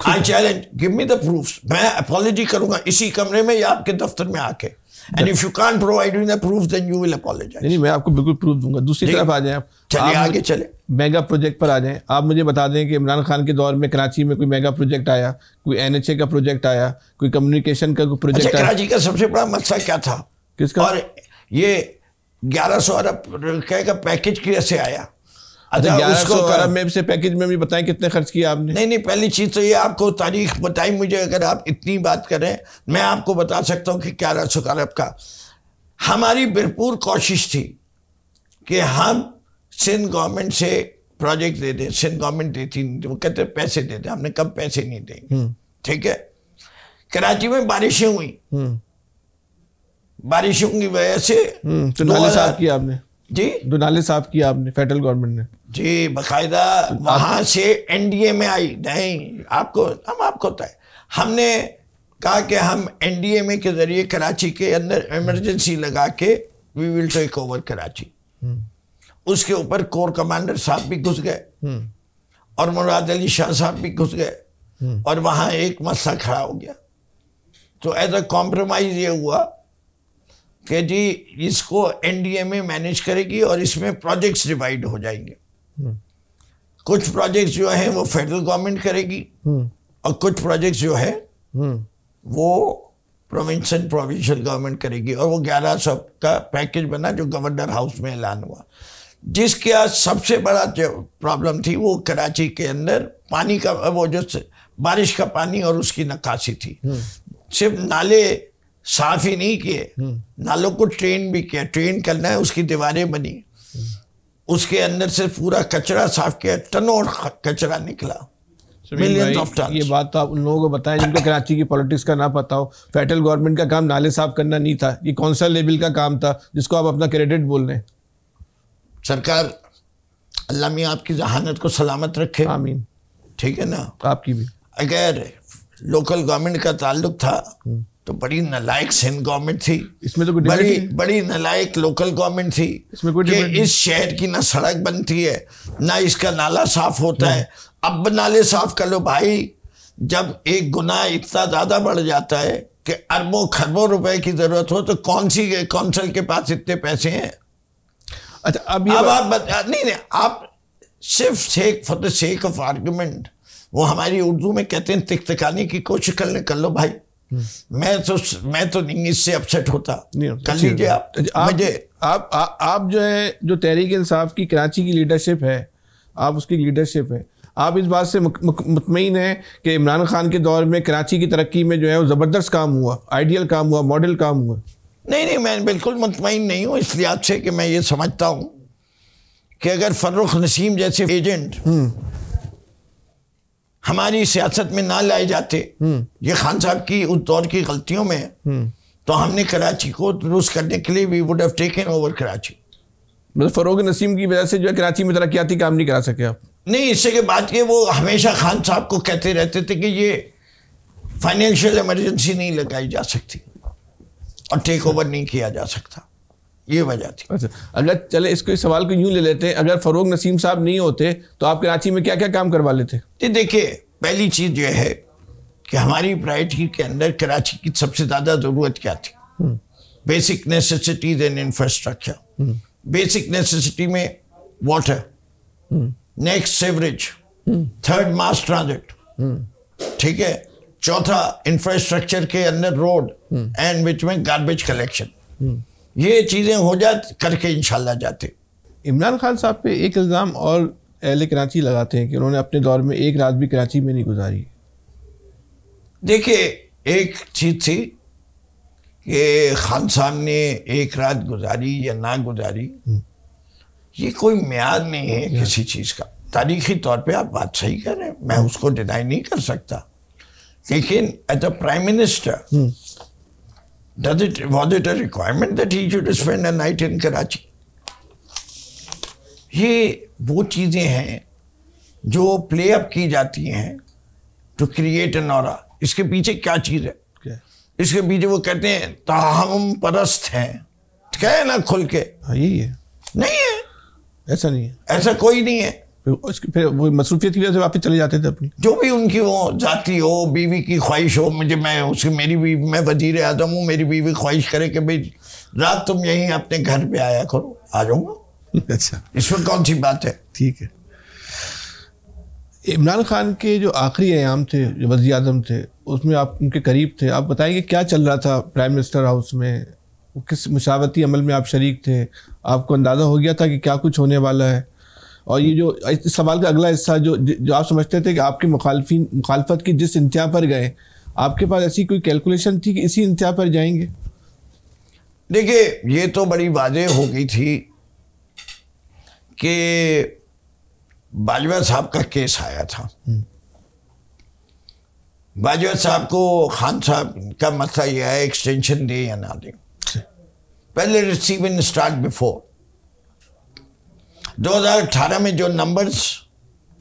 I challenge, give me the proofs. मैं अपॉलॉजी करूंगा इसी कमरे में या आपके दफ्तर में आके, and if you can't provide me the proof then you will apologize। नहीं, मैं आपको बिल्कुल प्रूफ दूंगा। दूसरी तरफ आ जाएं आप, चलिए आगे चले, मेगा प्रोजेक्ट पर आ जाएं। आप मुझे बता दें कि इमरान खान के दौर में कराची में कोई मेगा प्रोजेक्ट आया, कोई NHA का प्रोजेक्ट आया, कोई कम्युनिकेशन का कोई प्रोजेक्ट आया? कराची का सबसे बड़ा मसला क्या था? किसका? और ये 1100 अरब रुपए का पैकेज कैसे आया? अच्छा, 1100 अरब में से पैकेज में भी बताएं कितने खर्च किया आपने? नहीं, पहली चीज तो ये आपको तारीख बताई मुझे, अगर आप इतनी बात करें मैं आपको बता सकता हूँ कि 1100 अरब का हमारी भरपूर कोशिश थी कि हम सिंध गवर्नमेंट से प्रोजेक्ट दे दें। सिंध गवर्नमेंट देती नहीं, वो कहते पैसे दे दें। हमने कब पैसे नहीं देंगे, ठीक है। कराची में बारिशें हुई, बारिशों की वजह से तो नाले साफ किया आपने जी, नाले साफ किया आपने फेडरल गवर्नमेंट ने जी, बाकायदा वहां से NDA में आई। नहीं, आपको तय, हमने कहा कि हम NDA के जरिए कराची के अंदर इमरजेंसी लगा के we will take over Karachi. उसके ऊपर कोर कमांडर साहब भी घुस गए और मुराद अली शाह साहब भी घुस गए और वहां एक मसला खड़ा हो गया। तो एज अ कॉम्प्रोमाइज ये हुआ कि जी इसको NDA में मैनेज करेगी और इसमें प्रोजेक्ट्स डिवाइड हो जाएंगे। कुछ प्रोजेक्ट्स जो है वो फेडरल गवर्नमेंट करेगी और कुछ प्रोजेक्ट्स जो है वो प्रोविंशियल प्रोविंशियल गवर्नमेंट करेगी। और वो 1100 का पैकेज बना जो गवर्नर हाउस में ऐलान हुआ, जिसके आज सबसे बड़ा जो प्रॉब्लम थी वो कराची के अंदर पानी का, वो जो बारिश का पानी और उसकी निकासी थी। सिर्फ नाले साफ ही नहीं किए, नालों को ट्रेन भी किया। ट्रेन करना है, उसकी दीवारें बनी, उसके अंदर से पूरा कचरा साफ किया, टनों कचरा निकला, मिलियंस ऑफ टन। ये बात तो आप उन लोगों को बताएं जिनको कराची की पॉलिटिक्स का ना पता हो। फेडरल गवर्नमेंट का काम नाले साफ करना नहीं था, ये कौंसल लेवल का काम था जिसको आप अपना क्रेडिट बोल रहे हैं। सरकार अल्लाह मियां आपकी जहानत को सलामत रखे, आमीन, ठीक है ना, आपकी भी। अगर लोकल गवर्नमेंट का ताल्लुक था तो बड़ी नालायक सिंध गवर्नमेंट थी, इसमें तो बड़ी नालायक लोकल गवर्नमेंट थी इसमें कोई कि इस शहर की ना सड़क बनती है ना इसका नाला साफ होता है। अब नाले साफ कर लो भाई। जब एक गुनाह इतना ज्यादा बढ़ जाता है कि अरबों खरबों रुपए की जरूरत हो तो कौन सी कौंसिल के पास इतने पैसे हैं? अच्छा, अब आप नहीं, आप सिर्फ sake for the sake of argument, वो हमारी उर्दू में कहते हैं तिकतिकाने की कोशिश कर लो भाई। मैं तो नहीं इससे अपसेट होता, कर लीजिए आप जो है, जो तहरीक इंसाफ की कराची की लीडरशिप है, आप उसकी लीडरशिप है, आप इस बात से मुतमईन हैं कि इमरान खान के दौर में कराची की तरक्की में जो है वो ज़बरदस्त काम हुआ, आइडियल काम हुआ, मॉडल काम हुआ? नहीं, मैं बिल्कुल मुतमईन नहीं हूँ, इस लिहाज से कि मैं ये समझता हूँ कि अगर फर्रुख नसीम जैसे एजेंट हमारी सियासत में ना लाए जाते, ये खान साहब की उस दौर की गलतियों में, तो हमने कराची को दुरुस्त करने के लिए we would have taken over Karachi. मतलब फर्रुख नसीम की वजह से जो है कराची में तरक्याती काम नहीं करा सके आप? नहीं, इससे के बाद के वो हमेशा खान साहब को कहते रहते थे कि ये फाइनेंशियल इमरजेंसी नहीं लगाई जा सकती और टेक ओवर नहीं किया जा सकता, ये वजह थी। अच्छा, अगर चले इसको इस सवाल को यूं ले लेते हैं, अगर फर्रुख नसीम साहब नहीं होते तो आप कराची में क्या क्या काम करवा लेते? देखिए, पहली चीज ये है कि हमारी प्रायोरिटी के अंदर कराची की सबसे ज्यादा जरूरत क्या थी? Basic necessities and infrastructure. Basic necessity में water, next sewerage, third mass transit, ठीक है, चौथा इंफ्रास्ट्रक्चर के अंदर रोड एंड विच में गार्बेज कलेक्शन। ये चीजें हो जाती करके इंशाल्लाह जाते। इमरान खान साहब पे एक इल्ज़ाम और अहले कराची लगाते हैं कि उन्होंने अपने दौर में एक रात भी कराची में नहीं गुजारी। देखिए, एक चीज थी कि खान साहब ने एक रात गुजारी या ना गुजारी, ये कोई म्याद नहीं है किसी चीज का। तारीखी तौर पे आप बात सही कर रहे हैं, मैं उसको डिनाई नहीं कर सकता, लेकिन as a prime minister was it a requirement that he should spend a night in Karachi? ये वो चीजें हैं जो प्ले अप की जाती हैं टू क्रिएट एन ऑरा। इसके पीछे क्या चीज है? इसके पीछे वो कहते हैं ताहम परस्त हैं, क्या है ना खुल के, यही है। नहीं है, ऐसा नहीं है, ऐसा कोई नहीं है। फिर वो मसरूफियत की वजह से वापस चले जाते थे अपनी, जो भी उनकी वो जाती हो, बीवी की ख्वाहिश हो, मेरी बीवी, मैं वजीर आजम हूँ, मेरी बीवी ख्वाहिश करे कि भाई रात तुम यहीं अपने घर पे आया करो, आ जाऊंगा। अच्छा, इसमें कौन सी बात है? ठीक है। इमरान खान के जो आखिरी अयाम थे, जो वज़ीर आज़म थे, उसमें आप उनके करीब थे, आप बताएंगे क्या चल रहा था प्राइम मिनिस्टर हाउस में, किस मुशावरती अमल में आप शरीक थे, आपको अंदाज़ा हो गया था कि क्या कुछ होने वाला है? और ये जो इस सवाल का अगला हिस्सा जो आप समझते थे कि आपके मुखालफत की जिस इंतहा पर गए, आपके पास ऐसी कोई कैलकुलेशन थी कि इसी इंतहा पर जाएंगे? देखिए, ये तो बड़ी वाज़ेह हो गई थी कि बाजवा साहब का केस आया था। बाजवा साहब को खान साहब का मसला यह है एक्सटेंशन दे या ना दे। पहले रिसीविंग स्टार्ट बिफोर 2018 में जो नंबर्स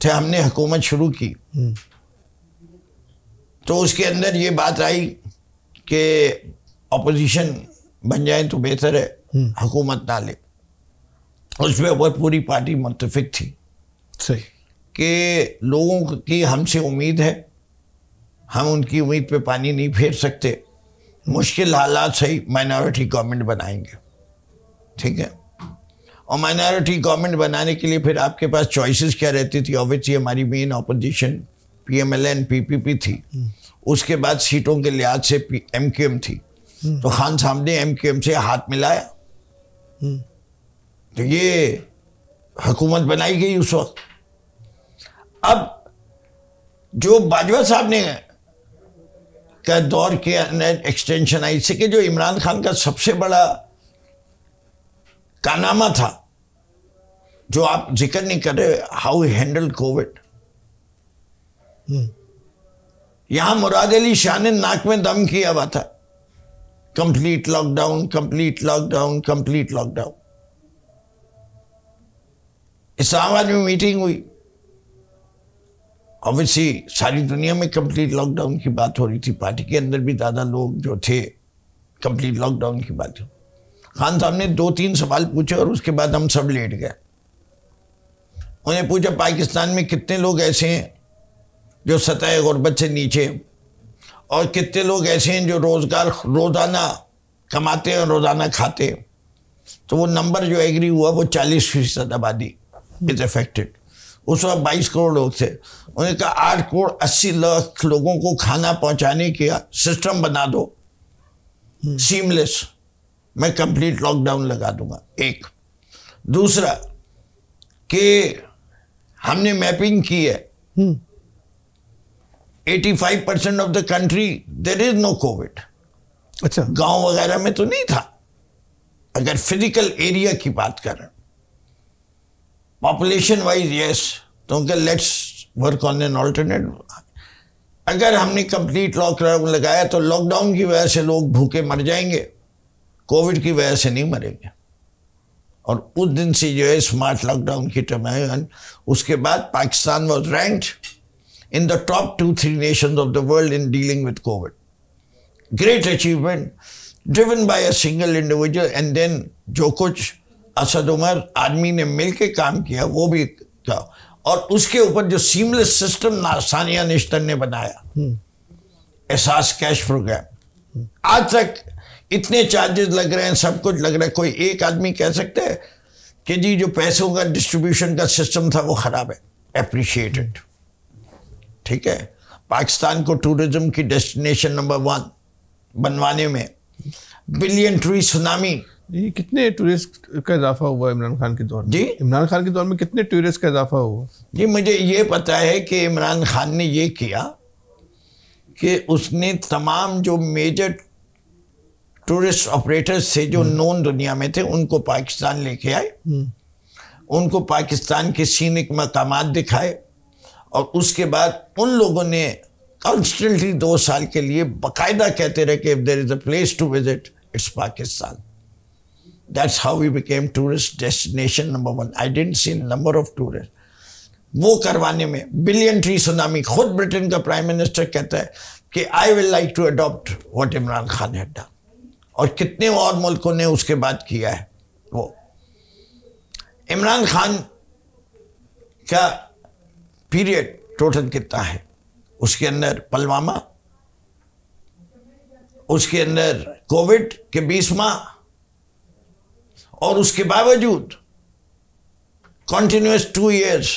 थे, हमने हुकूमत शुरू की तो उसके अंदर ये बात आई कि अपोजिशन बन जाए तो बेहतर है, हुकूमत ना ले। उसमें ऊपर पूरी पार्टी मुत्तफिक थी सही कि लोगों की हमसे उम्मीद है, हम उनकी उम्मीद पे पानी नहीं फेर सकते, मुश्किल हालात सही माइनॉरिटी गवर्नमेंट बनाएंगे, ठीक है। और माइनॉरिटी गवर्नमेंट बनाने के लिए फिर आपके पास चॉइसेस क्या रहती थी? ऑब्वियसली हमारी मेन ऑपोजिशन PMLN PPP थी, उसके बाद सीटों के लिहाज से MQM थी, तो खान साहब ने MQM से हाथ मिलाया, तो ये हुकूमत बनाई गई उस वक्त। अब जो बाजवा साहब ने का दौर के अंदर एक्सटेंशन आई, इससे कि जो इमरान खान का सबसे बड़ा कारनामा था जो आप जिक्र नहीं कर रहे, हाउ हैंडल कोविड। यहां मुराद अली शाह ने नाक में दम किया हुआ था, complete lockdown, complete lockdown, complete lockdown. Islamabad में मीटिंग हुई, ऑब्वियसली सारी दुनिया में कंप्लीट लॉकडाउन की बात हो रही थी, पार्टी के अंदर भी ज़्यादा लोग जो थे कंप्लीट लॉकडाउन की बात हो। खान साहब ने 2-3 सवाल पूछे और उसके बाद हम सब लेट गए। उन्हें पूछा पाकिस्तान में कितने लोग ऐसे हैं जो सतह गुर्बत से नीचे, और कितने लोग ऐसे हैं जो रोज़ाना कमाते हैं और रोज़ाना खाते हैं। तो वो नंबर जो एग्री हुआ वो 40% आबादी इज अफेक्टेड। उस वक्त 22 करोड़ लोग थे। उन्होंने कहा 8 करोड़ 80 लाख लोगों को खाना पहुंचाने का सिस्टम बना दो, सीमलेस, मैं कंप्लीट लॉकडाउन लगा दूंगा। एक दूसरा कि हमने मैपिंग की है, 85% of the country there is no covid. अच्छा, गांव वगैरह में तो नहीं था। अगर फिजिकल एरिया की बात करें, पॉपुलेशन वाइज यस, तो let's work on an alternate. अगर हमने कंप्लीट लॉकडाउन लगाया तो लॉकडाउन की वजह से लोग भूखे मर जाएंगे, कोविड की वजह से नहीं मरेंगे। और उस दिन से जो है स्मार्ट लॉकडाउन की टर्म, उसके बाद Pakistan was ranked in the top 2-3 nations of the world in dealing with covid. Great achievement driven by a single individual. And then जो कुछ असद उमर आदमी ने मिलके काम किया वो भी था, और उसके ऊपर जो सीमलेस सिस्टम सानिया निश्तर ने बनाया, एहसास कैश प्रोग्राम, आज तक इतने चार्जेस लग रहे हैं, सब कुछ लग रहा है। कोई एक आदमी कह सकता है कि जी जो पैसों का डिस्ट्रीब्यूशन का सिस्टम था वो खराब है, एप्रिशिएटेड, ठीक है। पाकिस्तान को टूरिज्म की डेस्टिनेशन नंबर 1 बनवाने में बिलियन ट्री सुनामी। कितने टूरिस्ट का इजाफा हुआ इमरान खान के दौर में? जी, इमरान खान के दौर में कितने टूरिस्ट का इजाफा हुआ? जी, मुझे ये पता है कि इमरान खान ने ये किया कि उसने तमाम जो मेजर टूरिस्ट ऑपरेटर्स थे जो नॉन दुनिया में थे उनको पाकिस्तान लेके आए, उनको पाकिस्तान के सीनिक मकामात दिखाए, और उसके बाद उन लोगों ने कॉन्स्टेंटली 2 साल के लिए बाकायदा कहते रहे कि if there is a place to visit it's Pakistan. That's how we became tourist destination number 1. I didn't see number of tourist. वो करवाने में बिलियन ट्री सुनामी, खुद ब्रिटेन का प्राइम मिनिस्टर कहता है कि I will like to adopt what Imran Khan had done, और कितने और मुल्कों ने उसके बाद किया है. वो इमरान खान का पीरियड टोटल कितना है, उसके अंदर पुलवामा, उसके अंदर कोविड के 20 माह, और उसके बावजूद कंटिन्यूअस 2 years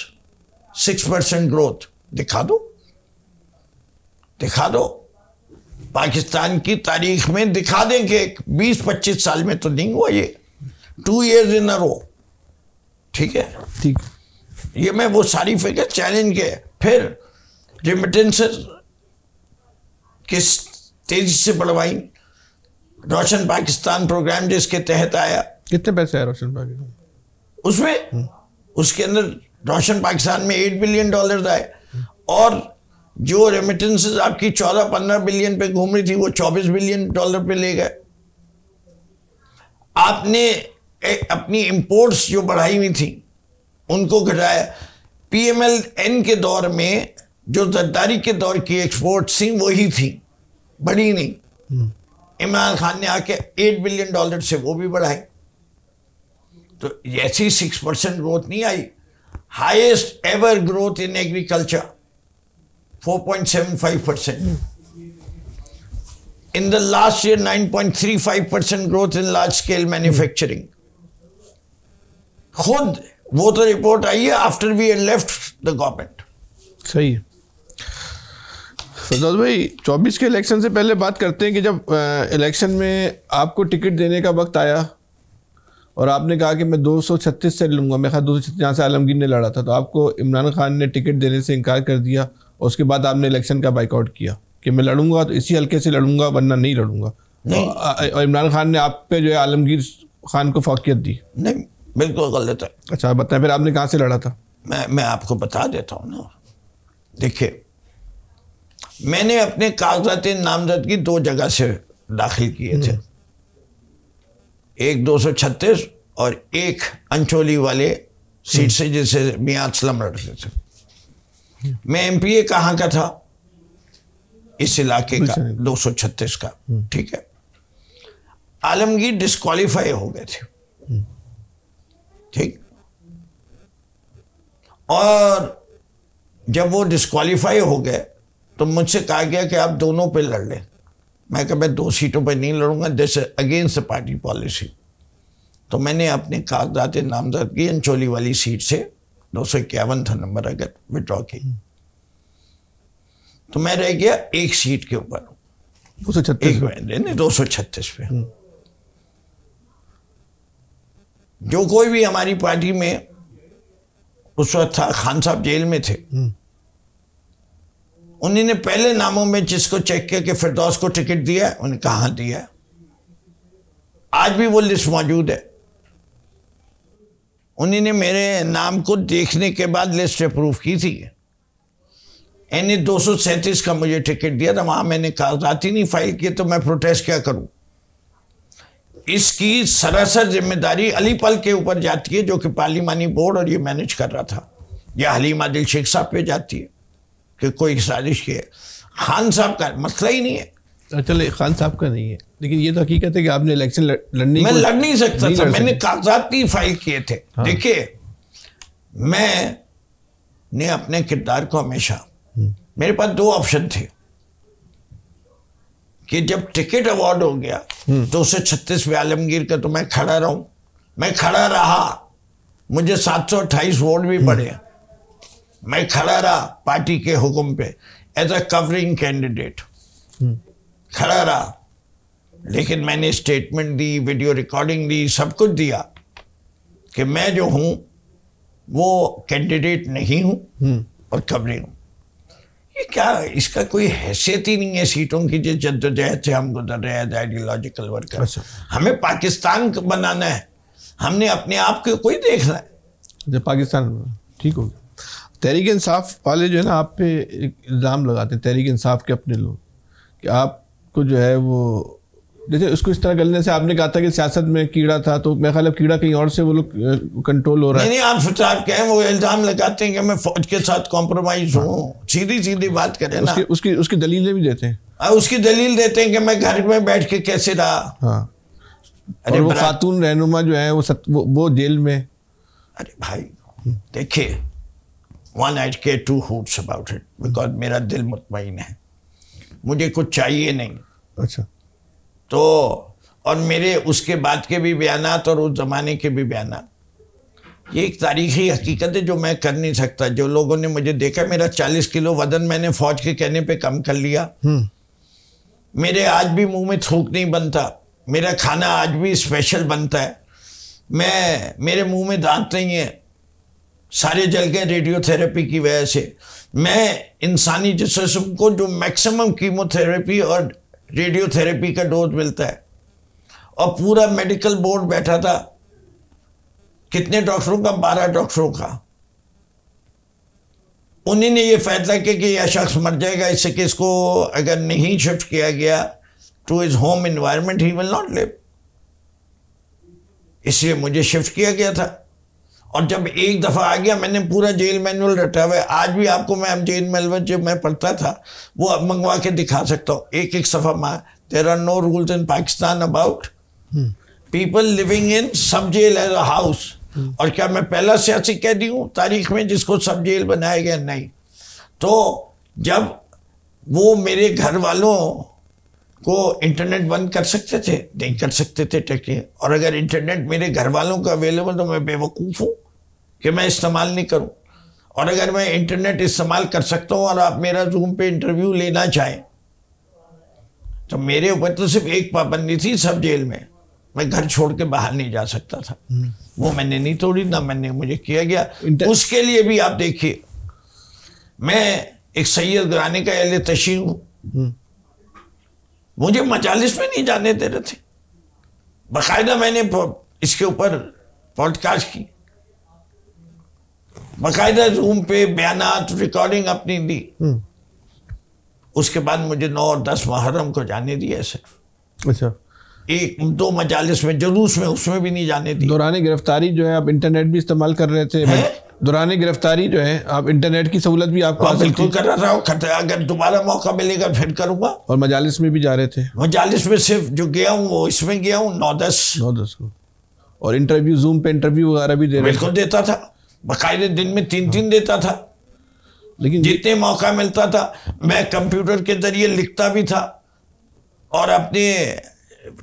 6% ग्रोथ. दिखा दो, दिखा दो. पाकिस्तान की तारीख में दिखा दें कि 20-25 साल में तो नहीं हुआ ये 2 years in a row. ठीक है, ठीक. ये मैं वो सारी फिगर चैलेंज के. फिर रेमिटेंसेस किस तेजी से बढ़वाई. रोशन पाकिस्तान प्रोग्राम जिसके तहत आया, कितने पैसे आए रोशन पाकिस्तान उसमें? उसके अंदर रोशन पाकिस्तान में $8 बिलियन आए, और जो रेमिटेंसेस आपकी 14-15 बिलियन पे घूम रही थी वो $24 बिलियन पे ले गए. आपने अपनी इंपोर्ट्स जो बढ़ाई हुई थी उनको घटाया. PMLN के दौर में जो जरदारी के दौर की एक्सपोर्ट थी वही थी, बढ़ी नहीं. इमरान खान ने आके $8 बिलियन से वो भी बढ़ाई. तो ऐसी 6% ग्रोथ नहीं आई. Highest ever growth in agriculture 4.75%. In the last year 9.35% growth in large scale manufacturing. खुद वो तो रिपोर्ट आई है after we had left the government. सही है. फिरदौस भाई, 24 के इलेक्शन से पहले बात करते हैं कि जब इलेक्शन में आपको टिकट देने का वक्त आया और आपने कहा कि मैं 236 से लड़ूंगा, मैं 236 जहाँ से आलमगीर ने लड़ा था, तो आपको इमरान खान ने टिकट देने से इनकार कर दिया, और उसके बाद आपने इलेक्शन का बाइकआउट किया कि मैं लड़ूंगा तो इसी हल्के से लड़ूंगा वरना नहीं लड़ूंगा. और इमरान खान ने आप पे जो है आलमगीर खान को फौकियत दी. नहीं, बिल्कुल गलत है. अच्छा बताएं फिर आपने कहाँ से लड़ा था? मैं आपको बता देता हूँ ना. देखिए, मैंने अपने कागजात नामजदगी 2 जगह से दाखिल किए थे. एक 236 और एक अंचोली वाले सीट से जिसे मियां असलम लड़ते थे. मैं MPA कहाँ का था? इस इलाके का, 236 का. ठीक है. आलमगीर डिस्क्वालीफाई हो गए थे. ठीक. और जब वो डिस्क्वालीफाई हो गए तो मुझसे कहा गया कि आप दोनों पे लड़ लें. मैं कहा मैं 2 सीटों पे नहीं लड़ूंगा, this against the party policy. तो मैंने अपने कागजात नामजदगी अंचोली वाली सीट से 251 था नंबर, अगर विड्रॉ की, तो मैं रह गया 1 सीट के ऊपर. 236 पे. जो कोई भी हमारी पार्टी में उस वक्त था, खान साहब जेल में थे, उन्होंने पहले नामों में जिसको चेक किया कि फिरदौस को टिकट दिया, उन्हें कहा दिया. आज भी वो लिस्ट मौजूद है. उन्होंने मेरे नाम को देखने के बाद लिस्ट अप्रूव की थी. इन्हें 237 का मुझे टिकट दिया था, वहां मैंने कागजात ही नहीं फाइल किए, तो मैं प्रोटेस्ट क्या करूं? इसकी सरासर जिम्मेदारी अली पल के ऊपर जाती है, जो कि पार्लिमानी बोर्ड और ये मैनेज कर रहा था, या हलीम आदिल शेख साहब पे जाती है कि कोई साजिश की है. खान साहब का मसला ही नहीं है. चले, खान साहब का नहीं है, लेकिन ये तो हकीकत है कि आपने इलेक्शन लड़ने मैं लड़ नहीं सकता था. मैंने कागजात नहीं फाइल किए थे. हाँ. देखिए, मैंने अपने किरदार को हमेशा, मेरे पास 2 ऑप्शन थे कि जब टिकट अवार्ड हो गया 236 में आलमगीर का, तो मैं खड़ा रहूं. मैं खड़ा रहा, मुझे 728 वोट भी पड़े. मैं खड़ा रहा पार्टी के हुक्म पे एज अ कवरिंग कैंडिडेट, खड़ा रहा. लेकिन मैंने स्टेटमेंट दी, वीडियो रिकॉर्डिंग दी, सब कुछ दिया कि मैं जो हूं वो कैंडिडेट नहीं हूं और कवरिंग हूं. ये क्या, इसका कोई हैसियत ही नहीं है सीटों की जिस जद्दोजहद से हम गुजर रहे हैं, आइडियोलॉजिकल वर्कर. हमें पाकिस्तान बनाना है, हमने अपने आप को कोई देखना है. जब पाकिस्तान में, ठीक हो गया। तहरीक इंसाफ वाले जो है ना आप पे एक इल्ज़ाम लगाते हैं, तहरीक इंसाफ के अपने लोग, कि आपको जो है वो, जैसे उसको इस तरह करने से आपने कहा था कि सियासत में कीड़ा था, तो मेरे ख्याल कीड़ा कहीं और से वो लोग कंट्रोल हो रहा है। नहीं, आप साहब क्या है, वो इल्ज़ाम लगाते हैं कि मैं फौज के साथ कॉम्प्रोमाइज हूँ। सीधी सीधी बात करें ना। उसकी दलीलें भी देते हैं। उसकी दलील देते हैं कि मैं घर में बैठ के कैसे रहा। हाँ, अरे वो खातून रहनुमा जो है वो जेल में। अरे भाई देखिए, one I care two hoots about it, because मेरा दिल मुतमईन है, मुझे कुछ चाहिए नहीं। अच्छा। तो और मेरे उसके बाद के भी बयानात और उस ज़माने के भी बयानात, ये एक तारीखी हकीकत है जो मैं कर नहीं सकता। जो लोगों ने मुझे देखा, मेरा 40 किलो वजन मैंने फौज के कहने पे कम कर लिया। मेरे आज भी मुंह में थूक नहीं बनता, मेरा खाना आज भी स्पेशल बनता है, मेरे मुंह में दांत नहीं है, सारे जल गए रेडियोथेरेपी की वजह से। मैं इंसानी जिस्म को जो मैक्सिमम कीमोथेरेपी और रेडियोथेरेपी का डोज मिलता है, और पूरा मेडिकल बोर्ड बैठा था, कितने डॉक्टरों का, 12 डॉक्टरों का। उन्हीं ने ये फैसला किया कि यह शख्स मर जाएगा, इससे कि इसको अगर नहीं शिफ्ट किया गया to his home environment he will not live. इसलिए मुझे शिफ्ट किया गया था, और जब एक दफ़ा आ गया, मैंने पूरा जेल मैनुअल रटा हुआ है। आज भी आपको मैं जेल मैनुअल जब मैं पढ़ता था वो अब मंगवा के दिखा सकता हूँ, एक एक सफ़ा में। There are no rules in Pakistan about people living in sub jail as a house. और क्या मैं पहला सियासी कैदी हूँ तारीख में जिसको सब जेल बनाया गया? नहीं। तो जब वो मेरे घर वालों को इंटरनेट बंद कर सकते थे, नहीं कर सकते थे टेक्निक। और अगर इंटरनेट मेरे घर वालों का अवेलेबल, तो मैं बेवकूफ़ हूँ कि मैं इस्तेमाल नहीं करूँ। और अगर मैं इंटरनेट इस्तेमाल कर सकता हूँ और आप मेरा जूम पे इंटरव्यू लेना चाहें, तो मेरे ऊपर तो सिर्फ एक पाबंदी थी सब जेल में, मैं घर छोड़ के बाहर नहीं जा सकता था। वो मैंने नहीं तोड़ी, ना मुझे किया गया। उसके लिए भी आप देखिए, मैं एक सैयद घराने का अहले तशी हूँ, मुझे मजालिस में नहीं जाने दे रहे थे। बाकायदा मैंने इसके ऊपर पॉडकास्ट की, बाकायदा जूम पे बयानात रिकॉर्डिंग अपनी दी। उसके बाद मुझे 9 और 10 मुहर्रम को जाने दिया सिर्फ। अच्छा। 1-2 मजालिस में, जुलूस में, उसमें भी नहीं जाने दी। दौरान गिरफ्तारी जो है आप इंटरनेट भी इस्तेमाल कर रहे थे? दौरान गिरफ्तारी जो है आप इंटरनेट की सहूलत भी आपको हासिल बिल्कुल कर रहा था। अगर दोबारा मौका मिलेगा फिर करूंगा। और मजालिस में भी जा रहे थे? मजालिस में सिर्फ जो गया हूँ वो इसमें गया हूँ 9-10 को। और इंटरव्यू, जूम पे इंटरव्यू वगैरह भी दे रहे? बिल्कुल देता था, बाकायदे दिन में 3-3 देता था। लेकिन जितने मौका मिलता था मैं कंप्यूटर के जरिए लिखता भी था, और अपने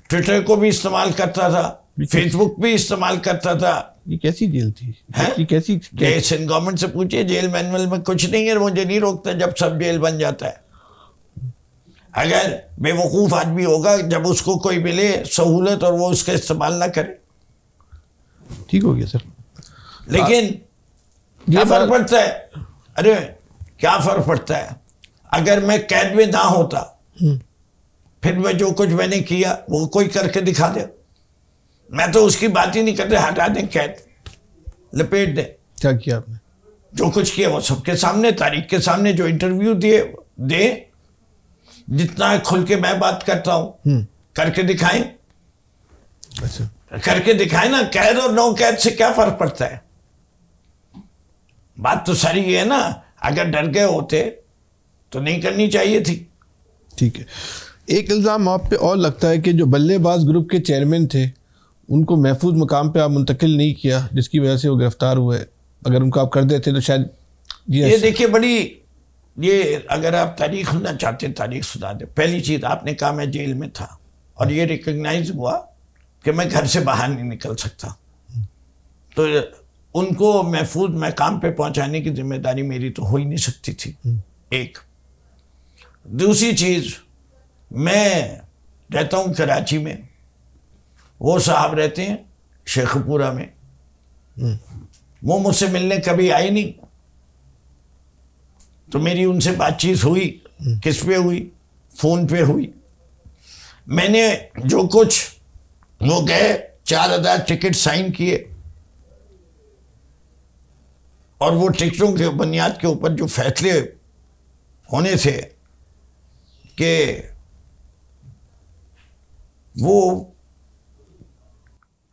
ट्विटर को भी इस्तेमाल करता था, फेसबुक भी इस्तेमाल करता था। ये कैसी जेल थी? ये कैसी? सिंध गवर्नमेंट से पूछिए, जेल मैनुअल में कुछ नहीं है, मुझे नहीं रोकता जब सब जेल बन जाता है। अगर बेवकूफ़ आदमी होगा जब उसको कोई मिले सहूलत और वो उसका इस्तेमाल ना करे। ठीक हो गया सर। लेकिन क्या फर्क पड़ता है? अरे क्या फर्क पड़ता है? अगर मैं कैद में ना होता, फिर मैं जो कुछ मैंने किया वो कोई करके दिखा दे। मैं तो उसकी बात ही नहीं करते, हटा दें कैद, लपेट दें। क्या किया आपने? जो कुछ किया वो सबके सामने, तारीख के सामने, जो इंटरव्यू दे, जितना खुल के मैं बात करता हूँ करके दिखाएं। अच्छा, करके दिखाएं ना। कैद और नो कैद से क्या फर्क पड़ता है? बात तो सारी ये है ना, अगर डर गए होते तो नहीं करनी चाहिए थी। ठीक है। एक इल्ज़ाम आप पे और लगता है कि जो बल्लेबाज ग्रुप के चेयरमैन थे उनको महफूज मकाम पे आप मुंतकिल नहीं किया, जिसकी वजह से वो गिरफ्तार हुए। अगर उनको आप कर देते तो शायद ये देखिए बड़ी, ये अगर आप तारीख सुनना चाहते हैं तारीख सुना दे। पहली चीज़, आपने कहा मैं जेल में था और ये रिकग्नाइज हुआ कि मैं घर से बाहर नहीं निकल सकता, तो उनको महफूज मकाम पे पहुंचाने की जिम्मेदारी मेरी तो हो ही नहीं सकती थी। एक। दूसरी चीज़, मैं रहता हूँ कराची में, वो साहब रहते हैं शेखपुरा में, वो मुझसे मिलने कभी आए नहीं, तो मेरी उनसे बातचीत हुई। किस पे हुई? फ़ोन पे हुई। मैंने जो कुछ, वो गए 4000 टिकट साइन किए, और वो टिकटों के बुनियाद के ऊपर जो फैसले होने थे कि वो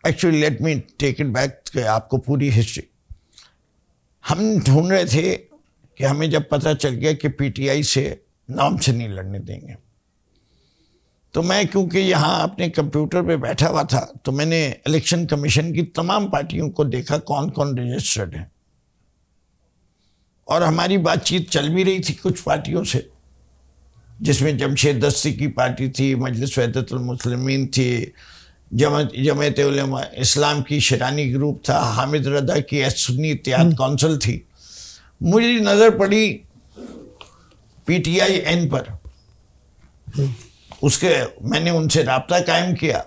actually let me take it back कि आपको पूरी हिस्ट्री हम ढूंढ रहे थे कि हमें जब पता चल गया कि पीटीआई से नाम से नहीं लड़ने देंगे, तो मैं क्योंकि यहाँ अपने कंप्यूटर पे बैठा हुआ था तो मैंने इलेक्शन कमीशन की तमाम पार्टियों को देखा कौन कौन रजिस्टर्ड है, और हमारी बातचीत चल भी रही थी कुछ पार्टियों से, जिसमें जमशेद दस्ती की पार्टी थी, मजलिस वहदतुल मुस्लिमीन थी, जमात उलमा इस्लाम की शिरानी ग्रुप था, हामिद रदा की सुन्नी इत्तेहाद काउंसिल थी। मुझे नज़र पड़ी पीटीआई एन पर, उसके मैंने उनसे राब्ता कायम किया।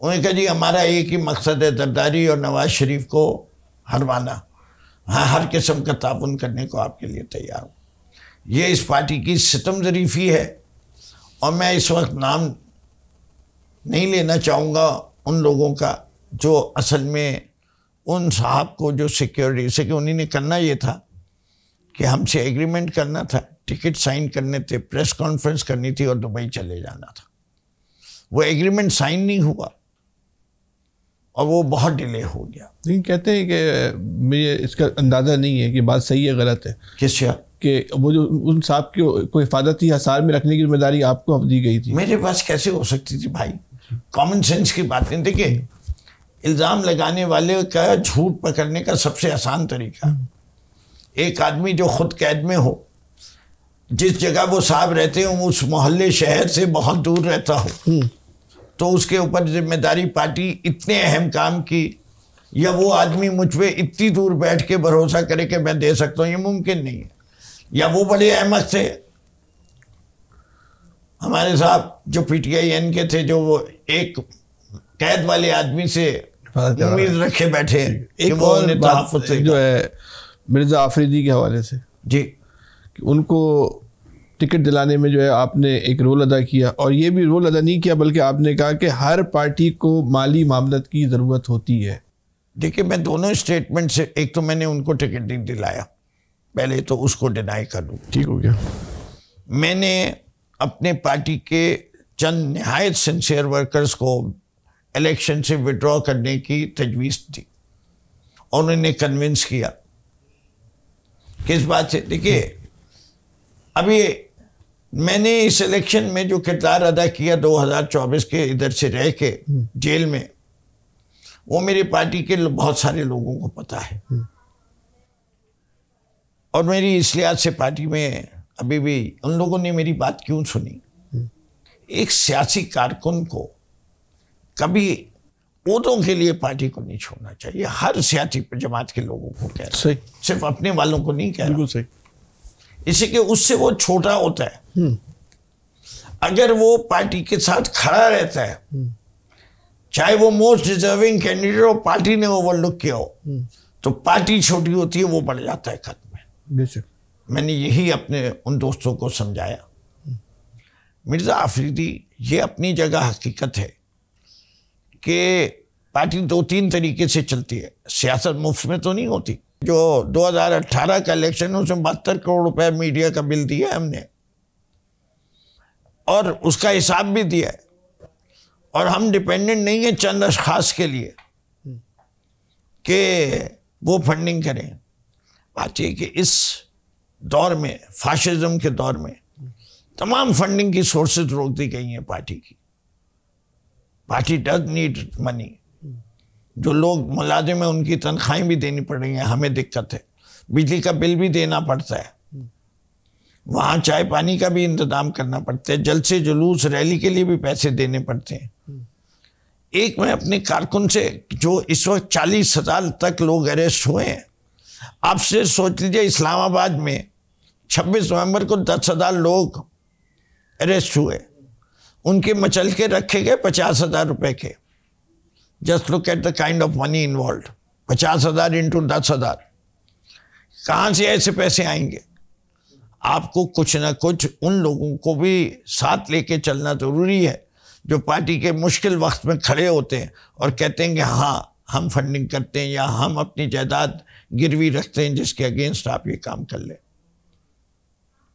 उन्होंने कहा जी हमारा एक ही मकसद है, जरदारी और नवाज शरीफ को हरवाना, हाँ हर किस्म का ताउन करने को आपके लिए तैयार हूँ। ये इस पार्टी की सितम ज़रीफ़ी है, और मैं इस वक्त नाम नहीं लेना चाहूँगा उन लोगों का जो असल में उन साहब को जो सिक्योरिटी से कि उन्हीं करना ये था कि हमसे एग्रीमेंट करना था, टिकट साइन करने थे, प्रेस कॉन्फ्रेंस करनी थी और दुबई चले जाना था। वो एग्रीमेंट साइन नहीं हुआ और वो बहुत डिले हो गया। लेकिन कहते हैं कि मुझे इसका अंदाज़ा नहीं है कि बात सही है गलत है। किस कि वो जो उन साहब को हिफाजती आसार में रखने की जिम्मेदारी आपको दी गई थी? मेरे पास कैसे हो सकती थी भाई, कॉमन सेंस की बात नहीं। देखिए इल्ज़ाम लगाने वाले का झूठ पकड़ने का सबसे आसान तरीका, एक आदमी जो खुद कैद में हो, जिस जगह वो साहब रहते हो उस मोहल्ले शहर से बहुत दूर रहता हो, तो उसके ऊपर जिम्मेदारी पार्टी इतने अहम काम की, या वो आदमी मुझ पे इतनी दूर बैठ के भरोसा करे कि मैं दे सकता हूँ, ये मुमकिन नहीं है। या वो बड़े अहमक थे हमारे साहब जो पीटीआई के थे, जो वो एक कैद वाले आदमी से उम्मीद रखे बैठे एक वो और बात जो है मिर्ज़ा आफरीदी के हवाले से जी, कि उनको टिकट दिलाने में जो है आपने एक रोल अदा किया, और ये भी रोल अदा नहीं किया बल्कि आपने कहा कि हर पार्टी को माली मामलत की ज़रूरत होती है। देखिए मैं दोनों स्टेटमेंट से, एक तो मैंने उनको टिकट नहीं दिलाया, पहले तो उसको डिनाई कर दूँ, ठीक हो गया। मैंने अपने पार्टी के चंद निहायत सिंसियर वर्कर्स को इलेक्शन से विड्रॉ करने की तजवीज़ दी और उन्हें कन्विंस किया। किस बात से? देखिए अभी मैंने इस इलेक्शन में जो किरदार अदा किया 2024 के इधर से रह के जेल में, वो मेरी पार्टी के बहुत सारे लोगों को पता है, और मेरी इस लिहाज से पार्टी में अभी भी उन लोगों ने मेरी बात क्यों सुनी। एक सियासी कारकुन को कभी वोटों के लिए पार्टी को नहीं छोड़ना चाहिए। हर सियासी जमात के लोगों को कह रहा है, सिर्फ अपने वालों को नहीं कह रहा, इसी के उससे वो छोटा होता है। अगर वो पार्टी के साथ खड़ा रहता है, चाहे वो मोस्ट डिजर्विंग कैंडिडेट हो, पार्टी ने ओवरलुक किया हो, तो पार्टी छोटी होती है, वो बढ़ जाता है खत में। मैंने यही अपने उन दोस्तों को समझाया। मिर्ज़ा आफरीदी ये अपनी जगह हकीकत है कि पार्टी 2-3 तरीके से चलती है, सियासत मुफ्त में तो नहीं होती। जो 2018 का इलेक्शन है उसमें 72 करोड़ रुपए मीडिया का बिल दिया है हमने, और उसका हिसाब भी दिया है, और हम डिपेंडेंट नहीं है चंद अशखास के लिए कि वो फंडिंग करें। बात यह कि इस दौर में, फाशिज्म के दौर में, तमाम फंडिंग की सोर्सेज रोक दी गई हैं पार्टी की। Party does need money. जो लोग मुलाजिम हैं उनकी तनख्वाहें भी देनी पड़ रही हैं, हमें दिक्कत है, बिजली का बिल भी देना पड़ता है, वहाँ चाय पानी का भी इंतजाम करना पड़ता है, जलसे जुलूस रैली के लिए भी पैसे देने पड़ते हैं। एक मैं अपने कारकुन से, जो इस वक्त 40,000 तक लोग अरेस्ट हुए हैं, आपसे सोच लीजिए इस्लामाबाद में 26 नवंबर को 10,000 लोग अरेस्ट हुए, उनके मचल के रखे गए 50,000 रुपए के। Just look at the kind of money involve. 50,000 into 10,000, कहाँ से ऐसे पैसे आएंगे? आपको कुछ ना कुछ उन लोगों को भी साथ लेके चलना जरूरी है जो पार्टी के मुश्किल वक्त में खड़े होते हैं और कहते हैं कि हाँ हम फंडिंग करते हैं या हम अपनी जायदाद गिरवी रखते हैं जिसके अगेंस्ट आप ये काम कर लें,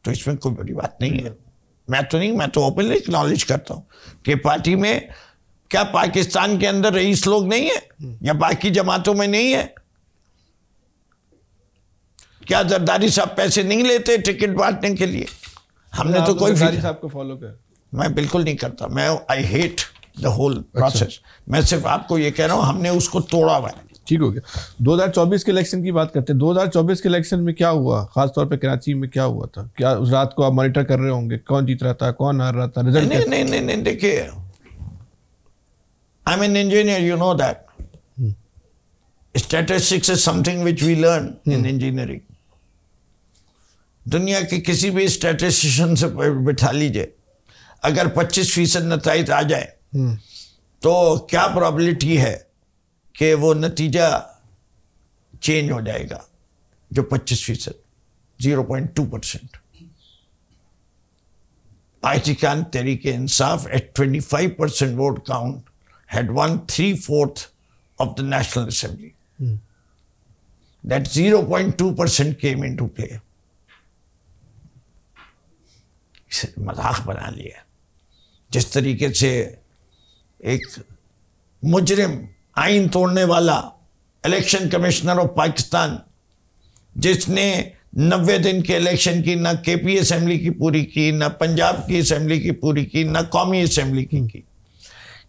तो इसमें कोई बड़ी बात नहीं है। मैं तो ओपनली एक्नॉलेज करता हूँ कि पार्टी में क्या पाकिस्तान के अंदर रईस लोग नहीं है या बाकी जमातों में नहीं है? क्या जरदारी साहब पैसे नहीं लेते टिकट बांटने के लिए? हमने तो कोई जरदारी साहब को फॉलो कर, मैं बिल्कुल नहीं करता। मैं I hate the whole process. मैं सिर्फ आपको ये कह रहा हूँ हमने उसको तोड़ा हुआ है। ठीक हो गया। 2024 के इलेक्शन की बात करते हैं। 2024 के इलेक्शन में क्या हुआ, खासतौर पे कराची में क्या हुआ था? क्या उस रात को आप मॉनिटर कर रहे होंगे, कौन जीत रहा था, कौन हार रहा था, रिजल्ट? नहीं, देखिए, I am an engineer, you know that. Statistics is something which we learn in engineering. दुनिया के किसी भी स्टैटिस्टिशियन से बिठा लीजिए, अगर 25% नतीजा आ जाए तो क्या प्रोबेबिलिटी है कि वो नतीजा चेंज हो जाएगा? जो 25%, 0.2%। Pakistan Tehreek-e Insaf at 25% vote count had won 3/4 of the National Assembly. That 0.2% came into play. इसे मजाक बना लिया। जिस तरीके से एक मुजरिम, आइन तोड़ने वाला इलेक्शन कमिश्नर ऑफ पाकिस्तान, जिसने 90 दिन के इलेक्शन की ना केपी असेंबली की पूरी की, ना पंजाब की असेंबली की पूरी की, ना कौमी असेंबली की,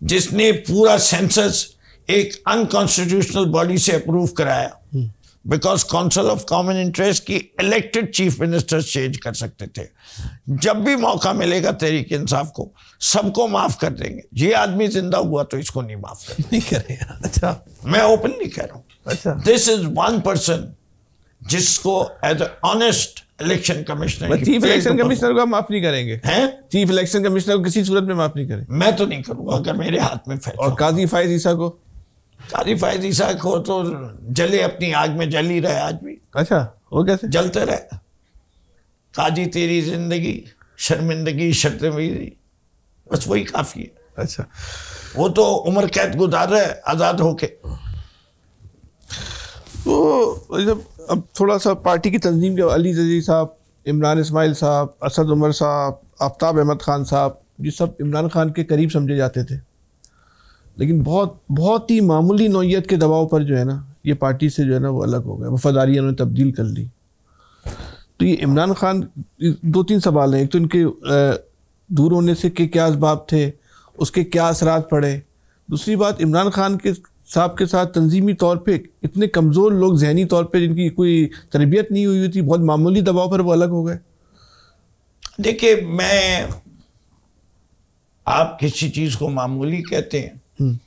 जिसने पूरा सेंसस एक अनकॉन्स्टिट्यूशनल बॉडी से अप्रूव कराया, because council of common interest की इलेक्टेड चीफ मिनिस्टर चेंज कर सकते थे। जब भी मौका मिलेगा तहरीक इंसाफ को, सबको माफ कर देंगे। ये आदमी जिंदा हुआ तो इसको नहीं माफ कर नहीं करेगा। अच्छा, मैं ओपनली कह रहा हूँ। अच्छा, दिस इज वन पर्सन जिसको as honest election commissioner, chief election commissioner को माफ नहीं करेंगे हैं? चीफ इलेक्शन कमिश्नर को किसी सूरत में माफ नहीं करेंगे। मैं तो नहीं करूंगा अगर मेरे हाथ में फैसला। और काजी फायज ईसा को? काजी फायज ईसा को तो जले अपनी आग में जल ही रहे आज भी। अच्छा, वो कैसे? जलते रहे। काजी तेरी जिंदगी शर्मिंदगी शर्मिंदगी, बस वही काफी है। अच्छा, वो तो उम्र कैद गुजार रहा है आजाद होके। तो अब थोड़ा सा पार्टी की तंजीम के, अली जजी साहब, इमरान इस्माइल साहब, असद उमर साहब, आफ्ताब अहमद खान साहब, ये सब इमरान खान के करीब समझे जाते थे, लेकिन बहुत ही मामूली नौइयत के दबाव पर जो है ना, ये पार्टी से जो है ना वो अलग हो गए, वफादारी उन्होंने तब्दील कर ली। तो ये इमरान खान, 2-3 सवाल हैं। एक तो इनके दूर होने से के क्या असबाब थे, उसके क्या असरात पड़े। दूसरी बात, इमरान खान के साहब के साथ तंजीमी तौर पे इतने कमज़ोर लोग, जहनी तौर पे जिनकी कोई तरबियत नहीं हुई थी, बहुत मामूली दबाव पर वो अलग हो गए। देखिए, मैं, आप किसी चीज़ को मामूली कहते हैं,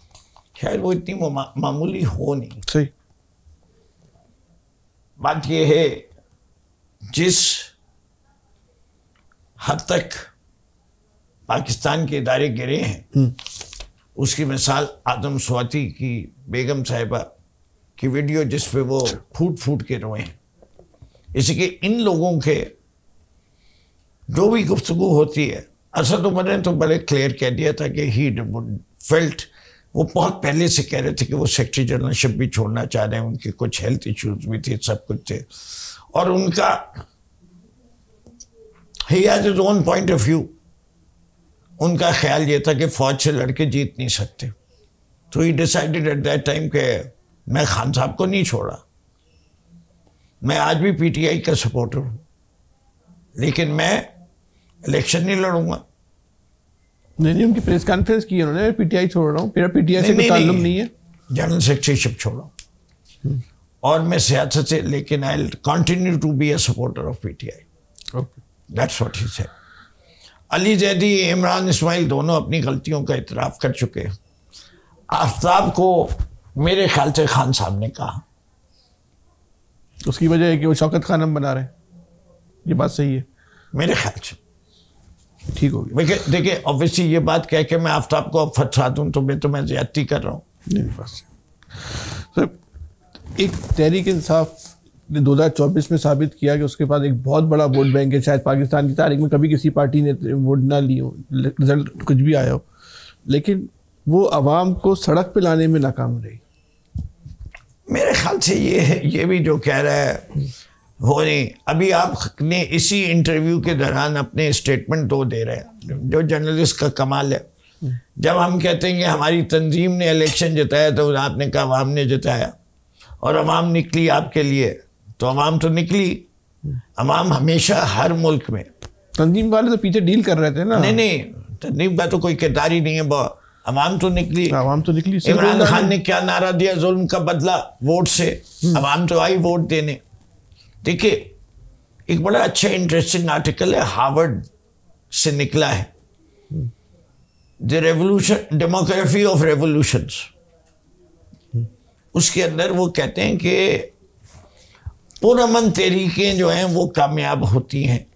खैर वो इतनी मामूली हो नहीं। सही बात ये है, जिस हद तक पाकिस्तान के इदारे गिरे हैं, उसकी मिसाल आदम स्वाति की बेगम साहिबा की वीडियो जिस पे वो फूट फूट के रोए हैं। इसी के इन लोगों के जो भी गुफ्तगू होती है, असद उमर ने तो बड़े क्लियर कह दिया था कि ही फेल्ट, वो बहुत पहले से कह रहे थे कि वो सेक्रेटरी जनरलशिप भी छोड़ना चाह रहे हैं, उनके कुछ हेल्थ इश्यूज भी थे, सब कुछ थे, और उनका he has his own point of view. उनका ख्याल ये था कि फौज से लड़के जीत नहीं सकते, तो ही डिसाइडेड एट दैट टाइम कि मैं खान साहब को नहीं छोड़ा। मैं आज भी पीटीआई का सपोर्टर हूँ, लेकिन मैं इलेक्शन नहीं लड़ूंगा। नहीं, उनकी प्रेस कॉन्फ्रेंस की उन्होंने, पीटीआई छोड़ रहा हूँ, मेरा पीटीआई से कोई ताल्लुक नहीं है, जनरल सेक्रेटरीशिप छोड़ा और मैं सियासत से, लेकिन I will continue to be a supporter of PTI. That's what he said. Ali Zaidi, Imran Ismail दोनों अपनी गलतियों का इतराफ़ कर चुके हैं। आफ्ताब को मेरे ख्याल से खान साहब ने कहा, उसकी वजह है कि वो शौकत खान हम बना रहे हैं, ये बात सही है मेरे ख्याल से। ठीक हो गया। देखिए ऑब्वियसली ये बात कह के मैं आफ्ताब को अब फंसा दूँ तो मैं ज्यादती कर रहा हूँ। नहीं, बस तो एक तहरीक इंसाफ ने 2024 में साबित किया कि उसके पास एक बहुत बड़ा वोट बैंक है। शायद पाकिस्तान की तारीख में कभी किसी पार्टी ने वोट ना ली हो, रिजल्ट कुछ भी आया हो, लेकिन वो आवाम को सड़क पे लाने में नाकाम रही। मेरे ख्याल से ये भी जो कह रहा है वो नहीं। अभी आपने इसी इंटरव्यू के दौरान अपने स्टेटमेंट दो दे रहे हैं, जो जर्नलिस्ट का कमाल है। जब हम कहते हैं कि हमारी तंजीम ने इलेक्शन जिताया तो आपने कहा अवाम ने जिताया, और अवाम निकली आपके लिए, तो अवाम तो निकली। अवाम हमेशा हर मुल्क में, तंजीम वाले तो पीछे डील कर रहे थे ना। नहीं, तंजीम का तो कोई किरदार ही नहीं है। अवाम तो निकली, अवाम तो निकली। इमरान खान ने क्या नारा दिया, जुल्म का बदला वोट से। अवाम तो आई वोट देने। देखिए, एक बड़ा अच्छा इंटरेस्टिंग आर्टिकल है, हार्वर्ड से निकला है, the revolution, demography of revolutions. उसके अंदर वो कहते हैं कि पुरअमन तहरीकें जो हैं वो कामयाब होती हैं,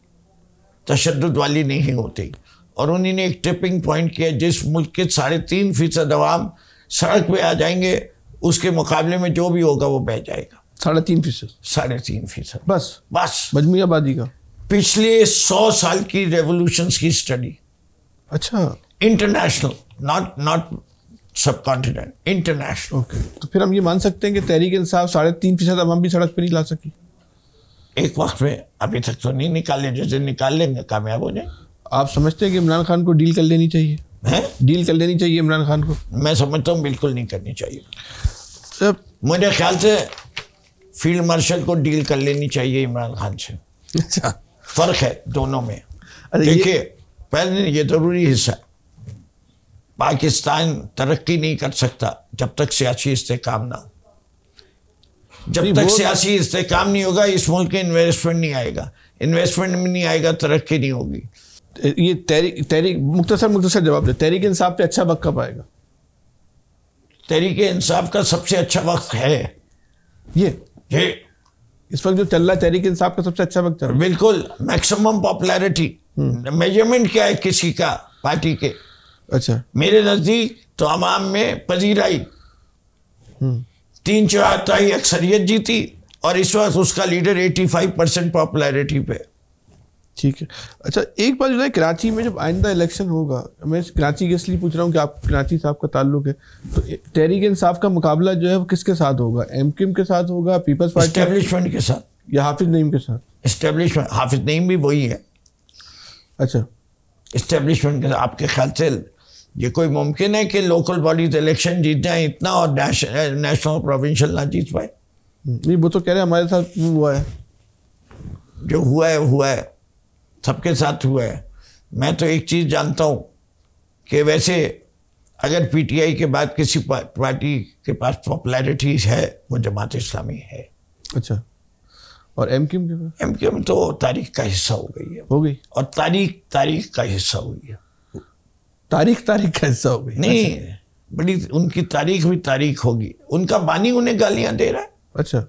तशद्दुद वाली नहीं होती। और उन्होंने एक टिपिंग पॉइंट किया, जिस मुल्क के 3.5% अवाम सड़क पे आ जाएंगे, उसके मुकाबले में जो भी होगा वो बह जाएगा। 3.5%? 3.5% बस मजमूई आबादी का। पिछले 100 साल की रेवोल्यूशंस की स्टडी। अच्छा, इंटरनेशनल, नॉट सब कॉन्टिनेंट, इंटरनेशनल। ओके, तो फिर हम ये मान सकते हैं कि तहरीक इंसाफ 3.5% अवाम भी सड़क पे नहीं ला सकी एक वक्त में। अभी तक तो नहीं निकाले, जैसे निकाल लेंगे कामयाब हो जाए। आप समझते हैं कि इमरान खान को डील कर लेनी चाहिए? डील कर लेनी चाहिए इमरान खान को? मैं समझता हूँ बिल्कुल नहीं करनी चाहिए। मुझे ख्याल से फील्ड मार्शल को डील कर लेनी चाहिए इमरान खान से। अच्छा, फर्क है दोनों में। देखिए, पहले ये जरूरी हिस्सा, पाकिस्तान तरक्की नहीं कर सकता जब तक सियासी इस्तेकाम ना हो। जब तक सियासी इस्तेकाम नहीं होगा, इस मुल्क के इन्वेस्टमेंट नहीं आएगा। इन्वेस्टमेंट में नहीं आएगा, तरक्की नहीं होगी। ये तहरीक मुख्तसर जवाब दे, तहरीक इंसाफ पे अच्छा वक्त कब आएगा? तहरीक इंसाफ का सबसे अच्छा वक्त है ये इस वक्त जो चल रहा है, तहरीक इंसाफ का सबसे अच्छा वक्त चल रहा है। बिल्कुल, मैक्सिमम पॉपुलैरिटी। मेजरमेंट क्या है किसी का, पार्टी के? अच्छा, मेरे नजदीक तो अवाम में पजीराई 3/4 अक्सरियत जीती, और इस वक्त उसका लीडर 85% पॉपुलैरिटी पे। ठीक है। अच्छा, एक बात जो है, कराची में जब आइंदा इलेक्शन होगा, मैं कराची के इसलिए पूछ रहा हूँ कि आप कराची से आपका ताल्लुक है, तो तहरीक इंसाफ का मुकाबला जो है वो किसके साथ होगा? एमक्यूएम के साथ होगा, पीपल्स पार्टी, एस्टेब्लिशमेंट के साथ, या हाफिज नईम के साथ? एस्टेब्लिशमेंट, हाफिज नईम भी वही है। अच्छा, एस्टेब्लिशमेंट के। आपके ख्याल से ये कोई मुमकिन है कि लोकल बॉडीज इलेक्शन जीत जाए इतना, और नेशनल प्रोविंशियल ना जीत पाए? नहीं, वो तो कह रहे हैं हमारे साथ हुआ है। जो हुआ है, सबके साथ हुआ है। मैं तो एक चीज़ जानता हूँ कि वैसे अगर पीटीआई के बाद किसी पार्टी के पास पॉपुलैरिटी है, वो जमात इस्लामी है। अच्छा, और एमक्यूएम के पास? एमक्यूएम तो तारीख का हिस्सा हो गई, और तारीख का हिस्सा हुई है। तारीख का हिस्सा हो गई? नहीं, बड़ी उनकी तारीख भी तारीख होगी। उनका बानी उन्हें गालियां दे रहा है। अच्छा,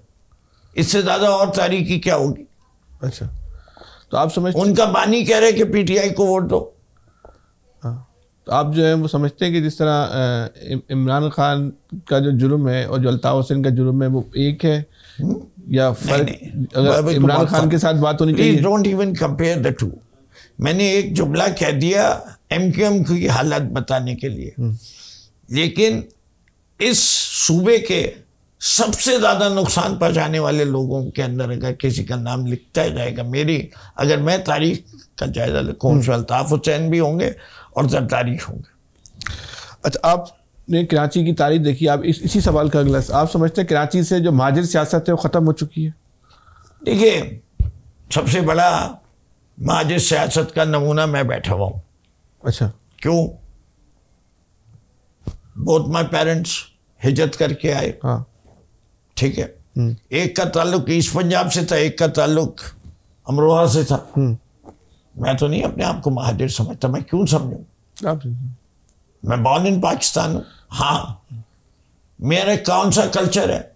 इससे ज्यादा और तारीखी क्या होगी? अच्छा, तो आप समझते, उनका बानी कह रहे हैं कि पीटीआई को वोट दो। हाँ, तो आप जो है वो समझते हैं कि जिस तरह इमरान खान का जो जुर्म है और जो अल्ताफ हुसैन का जुर्म है वो एक है, या फर्क? अगर इमरान खान के साथ बात होनी चाहिए। Don't even compare the two. मैंने एक जुमला कह दिया एमक्यूएम की हालत बताने के लिए, लेकिन इस सूबे के सबसे ज्यादा नुकसान पहुंचाने वाले लोगों के अंदर अगर किसी का नाम लिखता जाएगा, अगर मैं तारीख का जायजा लिखूं, अल्ताफ हुसैन भी होंगे और जरदारी होंगे। अच्छा, आपने कराची की तारीख देखी, आप इसी सवाल का अगला, आप समझते हैं कराची से जो महाजिर सियासत है वो ख़त्म हो चुकी है? देखिए, सबसे बड़ा महाजिर सियासत का नमूना मैं बैठा हुआ हूँ। अच्छा, क्यों? बोथ माई पेरेंट्स हिजरत करके आए। हाँ, ठीक है। एक का ताल्लुक ईस्ट पंजाब से था, एक का ताल्लुक अमरोहा से था। मैं तो नहीं अपने आप को महाजिर समझता, मैं क्यों समझूं? मैं बॉर्न इन पाकिस्तान हूं। हाँ, मेरा कौन सा कल्चर है?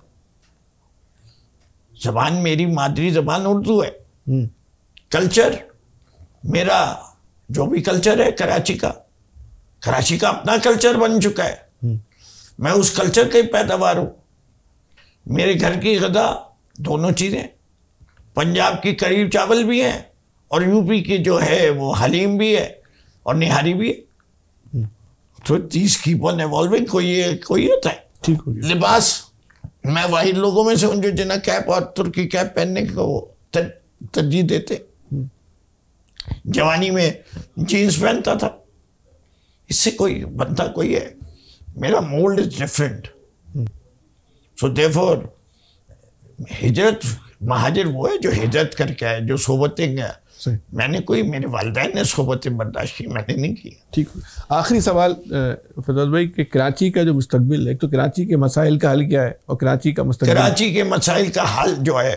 जबान मेरी मादरी जबान उर्दू है। कल्चर मेरा जो भी कल्चर है कराची का अपना कल्चर बन चुका है। मैं उस कल्चर का ही पैदावार हूं। मेरे घर की गदा दोनों चीजें, पंजाब की कढ़ी चावल भी है और यूपी की जो है वो हलीम भी है और निहारी भी है। तो दीज कीप ऑन इवॉल्विंग। कोई होता है। ठीक हो गया। लिबास मैं वही लोगों में से हूं जो जिन्हें कैप और तुर्की कैप पहनने को तरजीह देते। जवानी में जीन्स पहनता था, इससे कोई बनता कोई है, मेरा mould is different. So therefore हिजरत, महाजिर वो है जो हिजरत करके आए, जो सोबतें गया। मैंने कोई, मेरे वालिदैन ने सोबतें बर्दाश्त की, मैंने नहीं की। ठीक, आखिरी सवाल फिरदौस भाई कि कराची का जो मुस्तकबिल है, तो कराची के मसाइल का हल क्या है और कराची का मुस्तकबिल? कराची के मसाइल का हल जो है,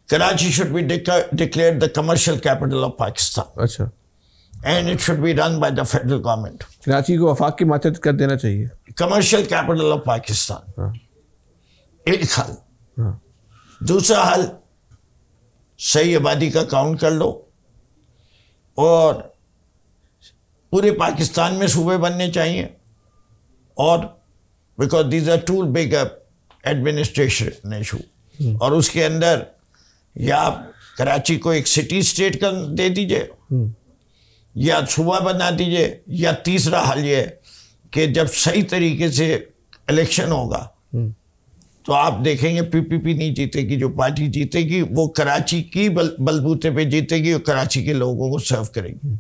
Karachi should be declared the commercial capital of Pakistan. अच्छा। And it should be run by the federal government. Karachi को वफाक के मातहत कर देना चाहिए, कमर्शियल कैपिटल ऑफ पाकिस्तान। एक हल। दूसरा हल, सही आबादी का काउंट कर लो और पूरे पाकिस्तान में सूबे बनने चाहिए, और because these are too big administration issue, और उसके अंदर या आप कराची को एक सिटी स्टेट का दे दीजिए या सूबा बना दीजिए, या तीसरा हल ये कि जब सही तरीके से इलेक्शन होगा तो आप देखेंगे पीपीपी नहीं जीतेगी, जो पार्टी जीतेगी वो कराची की बलबूते पे जीतेगी और कराची के लोगों को सर्व करेगी।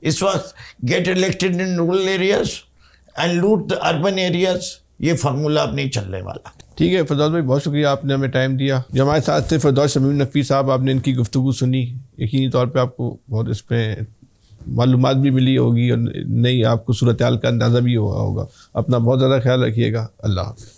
इस वक्त get elected in rural areas and लूट द अर्बन एरियाज, ये फार्मूला अब नहीं चलने वाला। ठीक है फिरदौस भाई, बहुत शुक्रिया, आपने हमें टाइम दिया। जो हमारे साथ थे फिरदौस शमीम नकवी साहब, आपने इनकी गुफ्तगू सुनी, यकीनी तौर पे आपको बहुत इसमें मालूमात भी मिली होगी और नई आपको सूरत हाल का अंदाज़ा भी हुआ होगा। अपना बहुत ज़्यादा ख्याल रखिएगा। अल्लाह हाफ़िज़।